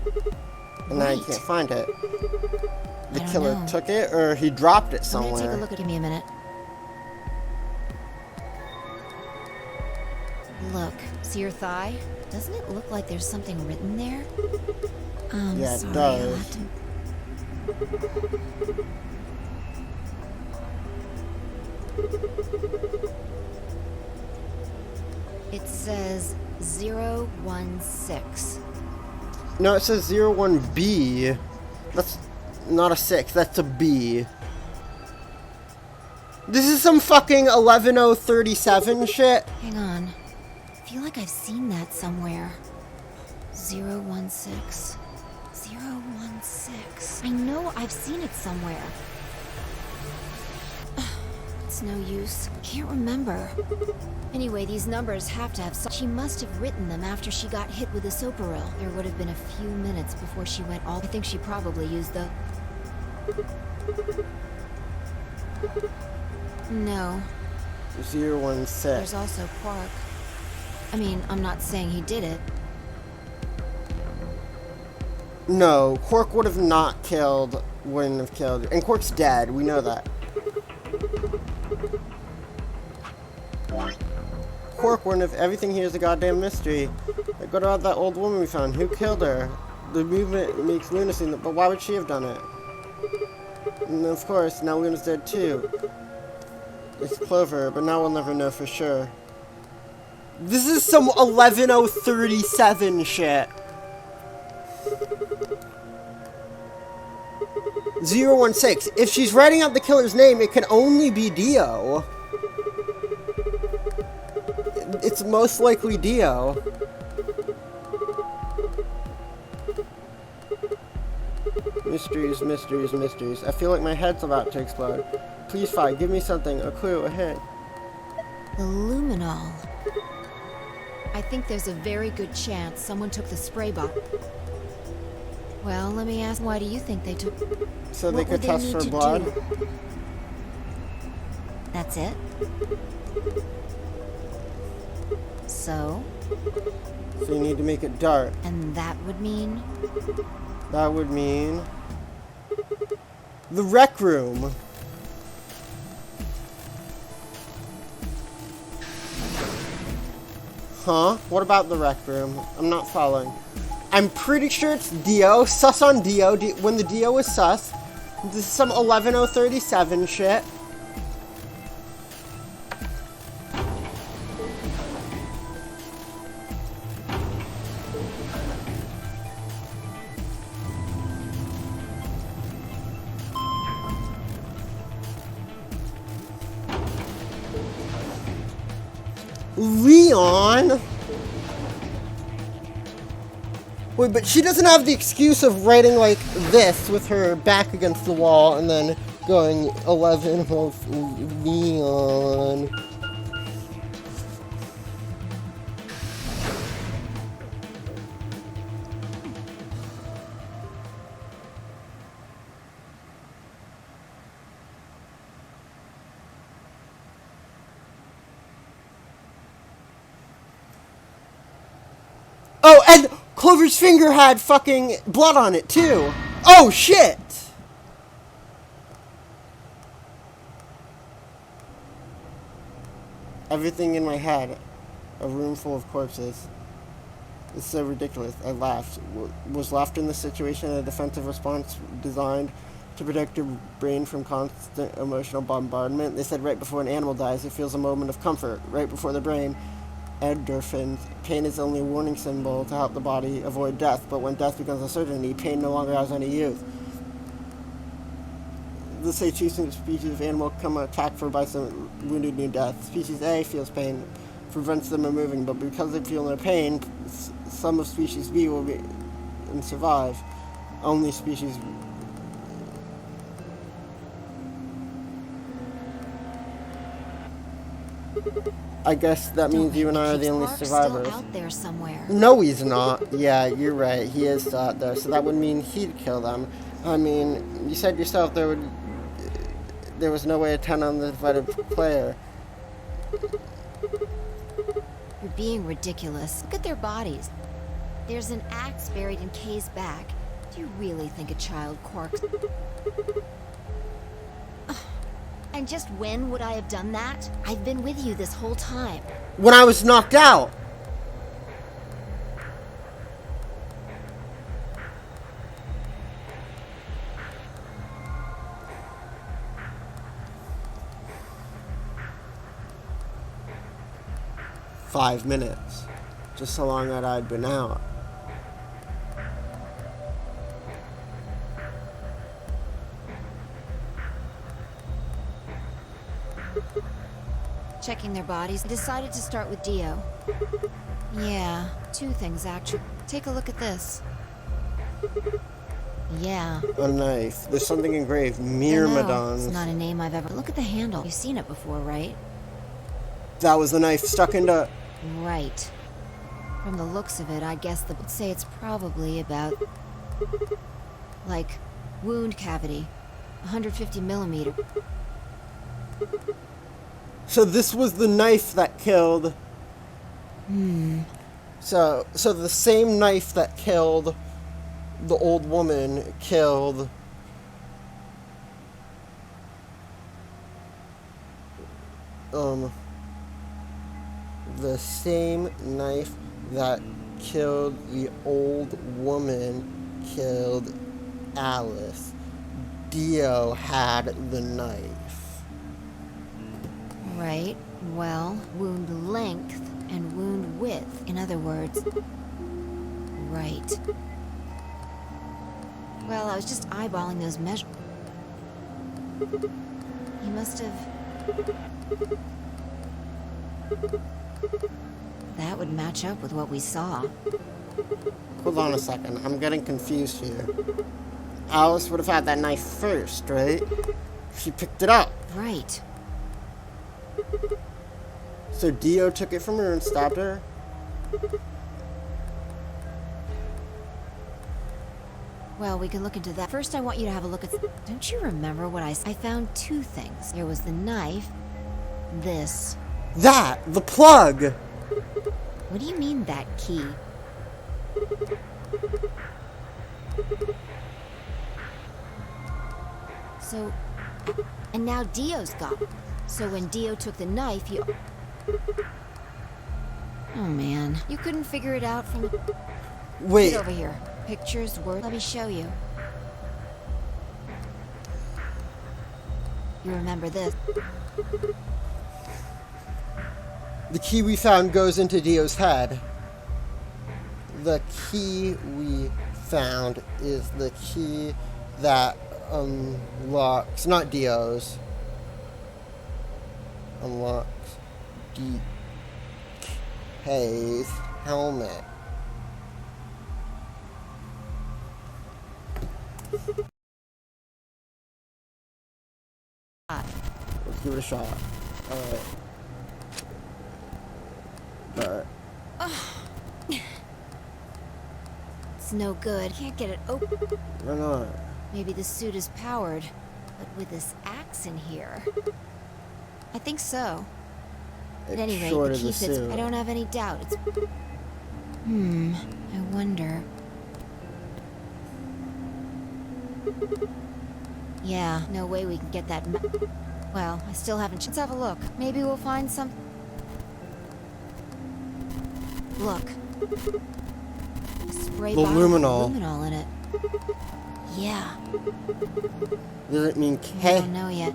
And now you Wait. can't find it. The I don't killer know. took it, or he dropped it I'm somewhere. gonna take a look at... Give me a minute. Look, see your thigh? Doesn't it look like there's something written there? Yeah, it sorry, does. I'll have to... It says 016. No, it says 01B. That's not a 6, that's a B. This is some fucking 11037 shit. Hang on. I feel like I've seen that somewhere. 016. 016. I know I've seen it somewhere. It's It's no use. Can't remember. Anyway, these numbers have to have some. She must have written them after she got hit with a soparil. There would have been a few minutes before she went all. I think she probably used the. No. 016. There's also Quark. I mean, I'm not saying he did it. No, Quark would have not killed, wouldn't have killed. And Quark's dead, we know that. Quark wouldn't have, everything here is a goddamn mystery. Like, what about that old woman we found? Who killed her? The movement makes Luna seem, but why would she have done it? And of course, now Luna's dead too. It's Clover, but now we'll never know for sure. This is some 11037 shit. 016. If she's writing out the killer's name, it can only be Dio. It's most likely Dio. Mysteries, mysteries, mysteries. I feel like my head's about to explode. Please, Fi, give me something, a clue, a hint. The luminol. I think there's a very good chance someone took the spray bottle. Well, let me ask, why do you think they took... So they could test for blood? That's it? So? So you need to make it dark. And that would mean? That would mean... the rec room. Huh? What about the rec room? I'm not following. I'm pretty sure it's Dio. Sus on Dio. When the Dio was sus. This is some 11037 shit. Leon? Wait, but she doesn't have the excuse of writing like this with her back against the wall and then going 11 of Leon. Oh, and Clover's finger had fucking blood on it, too. Oh, shit! Everything in my head. A room full of corpses. It's so ridiculous. I laughed. Was laughter in this situation a defensive response designed to protect your brain from constant emotional bombardment? They said right before an animal dies, it feels a moment of comfort. Right before the brain, endorphins. Pain is only a warning symbol to help the body avoid death, but when death becomes a certainty, pain no longer has any use. Let's say two species of animal come attacked for by some wounded near death. Species A feels pain, prevents them from moving, but because they feel no pain, some of species B will be and survive. Only species I guess that means you and I are the only survivors. Still out there somewhere. No, he's not. Yeah, you're right. He is still out there. So that would mean he'd kill them. I mean, you said yourself there was no way to turn on the divided player. You're being ridiculous. Look at their bodies. There's an axe buried in Kay's back. Do you really think a child Quark? And just when would I have done that? I've been with you this whole time. When I was knocked out. "5 minutes. Just so long that I'd been out. Checking their bodies, I decided to start with Dio. Yeah, two things actually. Take a look at this. Yeah. A knife. There's something engraved. I know. It's Myrmidons. not a name I've ever... Look at the handle. You've seen it before, right? That was the knife stuck into... Right. From the looks of it, I guess I'd say it's probably about... like, wound cavity. 150 millimeter. So this was the knife that killed... So the same knife that killed the old woman killed... The same knife that killed the old woman killed Alice. Dio had the knife. Right. Well, wound length and wound width. In other words... Right. Well, I was just eyeballing those measures. He must have... That would match up with what we saw. Hold on a second, I'm getting confused here. Alice would have had that knife first, right? She picked it up. Right. So Dio took it from her and stabbed her? Well, we can look into that. First, I want you to have a look at... Don't you remember what I found two things. There was the knife. This. That! The plug! What do you mean, that key? So... And now Dio's got it. So when Dio took the knife, he... Oh, man. You couldn't figure it out from... Wait. Get over here. Pictures, words. Let me show you. You remember this? The key we found goes into Dio's head. The key we found is the key that unlocks, not Dio's, unlocks DK's helmet. Let's give it a shot. Alright. Alright. It's no good. Can't get it open. Why not? Maybe the suit is powered, but with this axe in here. I think so. At any rate, Short the of the key fits. suit. I don't have any doubt. It's... I wonder. Yeah, no way we can get that. Well, I still haven't. Let's have a look. Maybe we'll find some. Look. A spray The bottle luminol. with luminol in it. Yeah. Does it mean I K? don't know yet.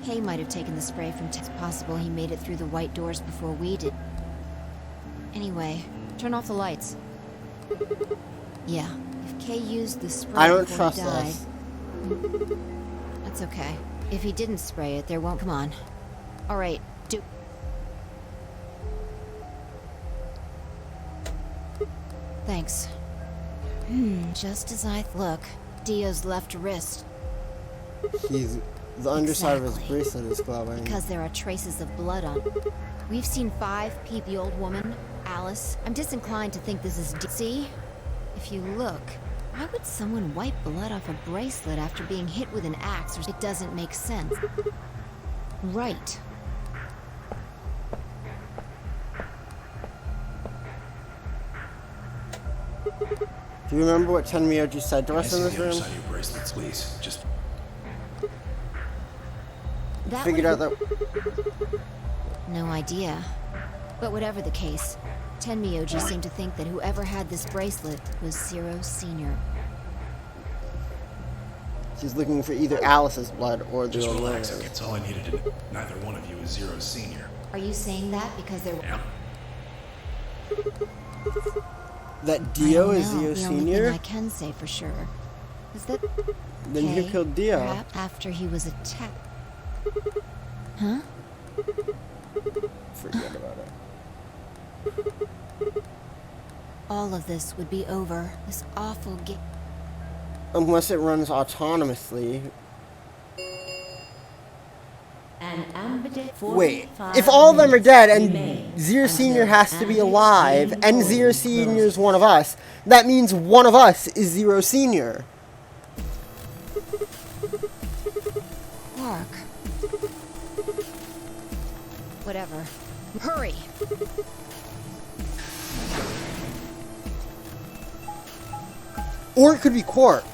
Kay might have taken the spray from It's possible he made it through the white doors before we did. Anyway, turn off the lights. Yeah, if Kay used the spray I don't before trust he died... this. That's okay. If he didn't spray it, there won't... Come on. Alright, do... Thanks. Just as I... Look, Dio's left wrist. He's... The underside of his Exactly. bracelet is glowing. Because there are traces of blood on it. We've seen 5 people. The old woman, Alice. I'm disinclined to think this is... See? If you look, why would someone wipe blood off a bracelet after being hit with an axe? It doesn't make sense. Right. Do you remember what Tenmyoji said to us in this the other room? side of your bracelets, please. Just That Figured out would've- that... No idea. But whatever the case, Tenmyoji seemed to think that whoever had this bracelet was Zero Senior. She's looking for either Alice's blood or the just old relax, woman's. okay? It's all I needed to know. Neither one of you is Zero Senior. Are you saying that because they're... Yeah. That Dio is Zero Dio The only Senior? thing I can say for sure is that... Then who Kay, killed Dio? perhaps after he was attacked. Huh? Forget about it. All of this would be over. This awful game. Unless it runs autonomously. An ambidextrous Wait, 45 if all of them are dead remain and Zero Senior until has to be ambidextrous alive game and mode Zero Senior is closes. one of us, that means one of us is Zero Senior. Mark. Whatever. Hurry! Or it could be Quark.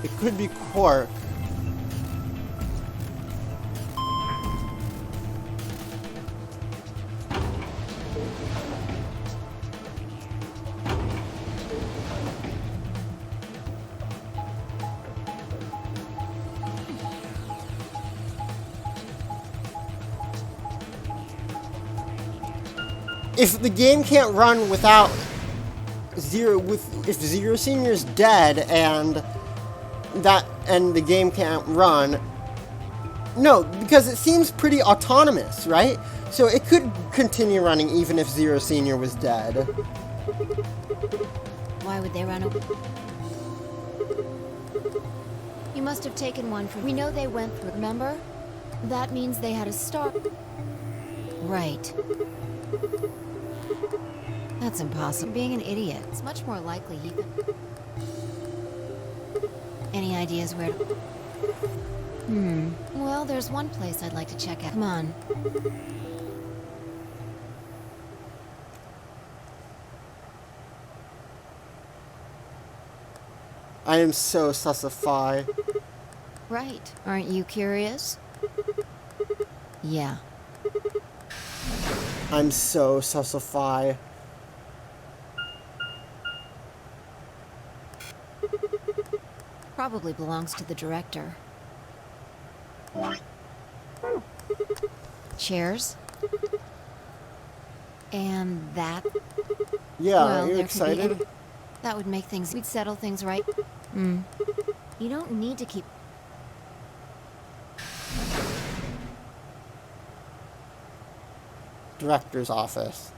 It could be Quark. If the game can't run without if Zero Senior's dead and the game can't run, no, because it seems pretty autonomous, right? So it could continue running even if Zero Senior was dead. Why would they run away? You must have taken one from... We know they went through, remember? That means they had a start. Right. That's impossible. Being an idiot. It's much more likely he could... Any ideas where to... Well, there's one place I'd like to check out. Come on. I am so sussify. Right. Aren't you curious? Yeah. I'm so sussify. Probably belongs to the director. Chairs? And that? Yeah, Well, are you there could be excited? That would make things... We'd settle things right. You don't need to keep... Director's office.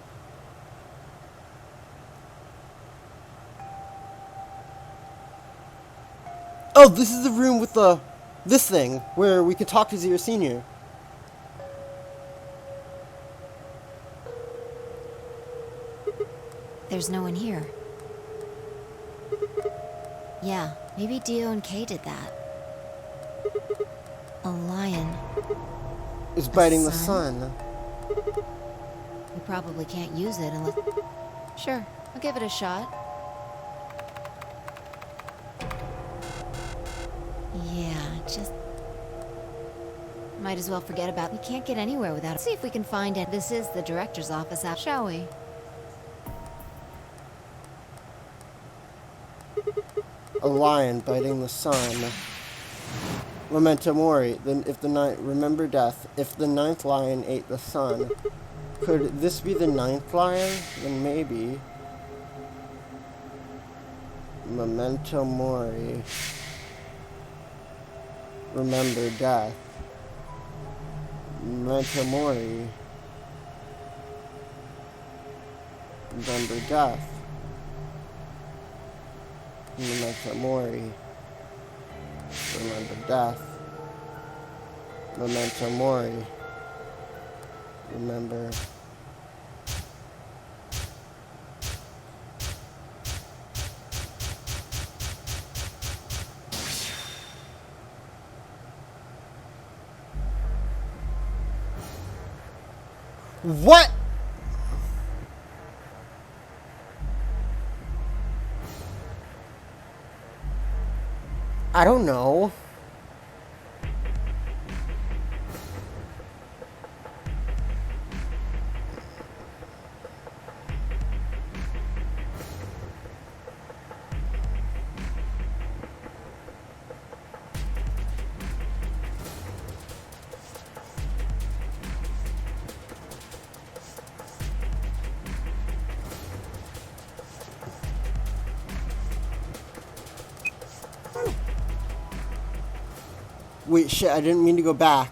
Oh, this is the room with this thing where we could talk to Zero Senior. There's no one here. Yeah, maybe Dio and Kay did that. A lion. Is biting the sun? sun. We probably can't use it unless... Sure, I'll give it a shot. Yeah, just... Might as well forget about... We can't get anywhere without it. See if we can find it. This is the director's office, shall we? A lion biting the sun. Memento Mori. Then, if the ninth, remember death. If the ninth lion ate the sun, could this be the ninth lion? Then maybe. Memento Mori. Remember death. Memento Mori. Remember death. Memento Mori. Remember death. Memento Mori. Remember. What? I don't know. Wait, shit, I didn't mean to go back.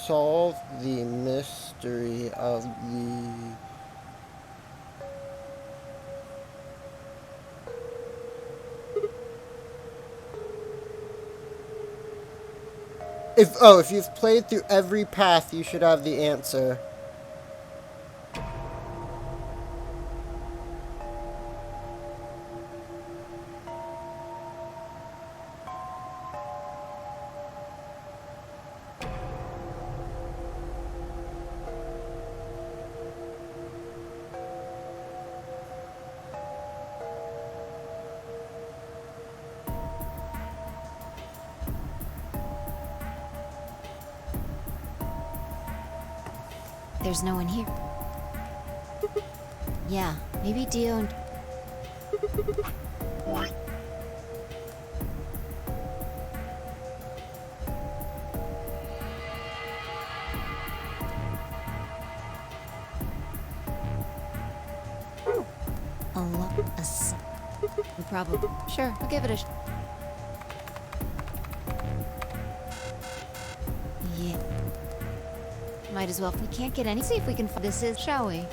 Solve the mystery of the... If you've played through every path, you should have the answer. There's no one here. Yeah, maybe Dio and... Probably. Sure, I'll give it a Yeah. Might as well. We can't get any. See if we can find this is, shall we?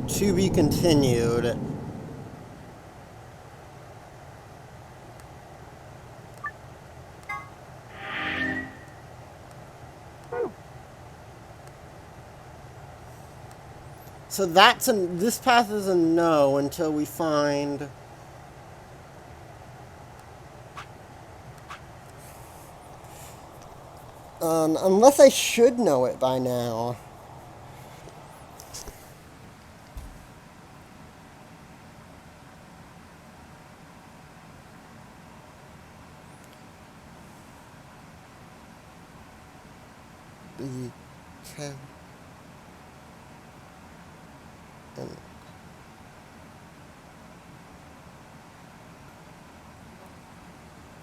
To be continued. So that's this path is a no until we find... unless I should know it by now.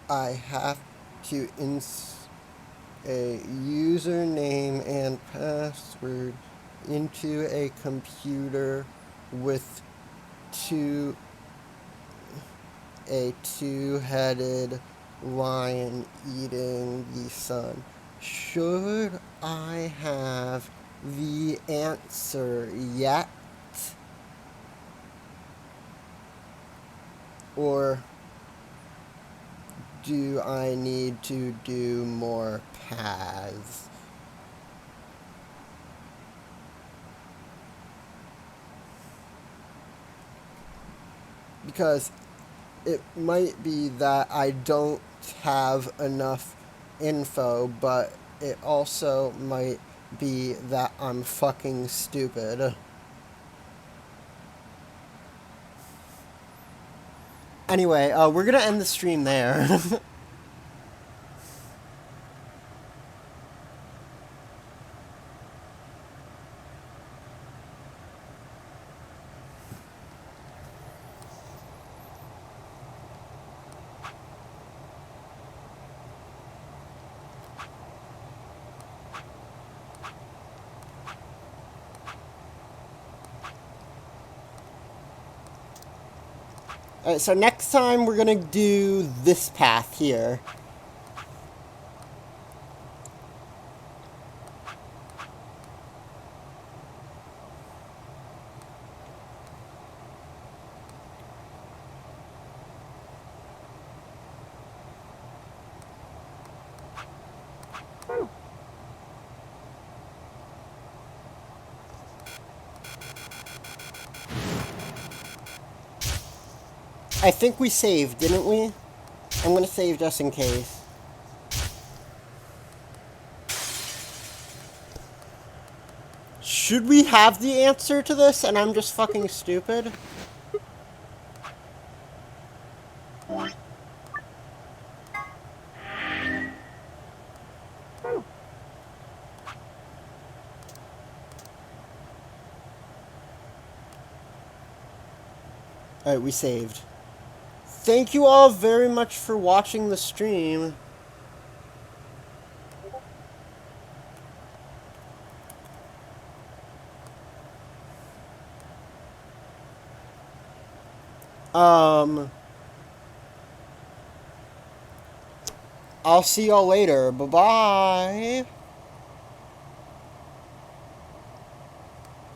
I have to insert a username and password into a computer with a two-headed lion eating the sun. Should I have the answer yet? Or do I need to do more paths? Because it might be that I don't have enough info, but it also might be that I'm fucking stupid. Anyway, we're gonna end the stream there. Alright, so next time we're gonna do this path here. I think we saved, didn't we? I'm gonna save just in case. Should we have the answer to this and I'm just fucking stupid? Alright, we saved. Thank you all very much for watching the stream. I'll see y'all later. Bye-bye.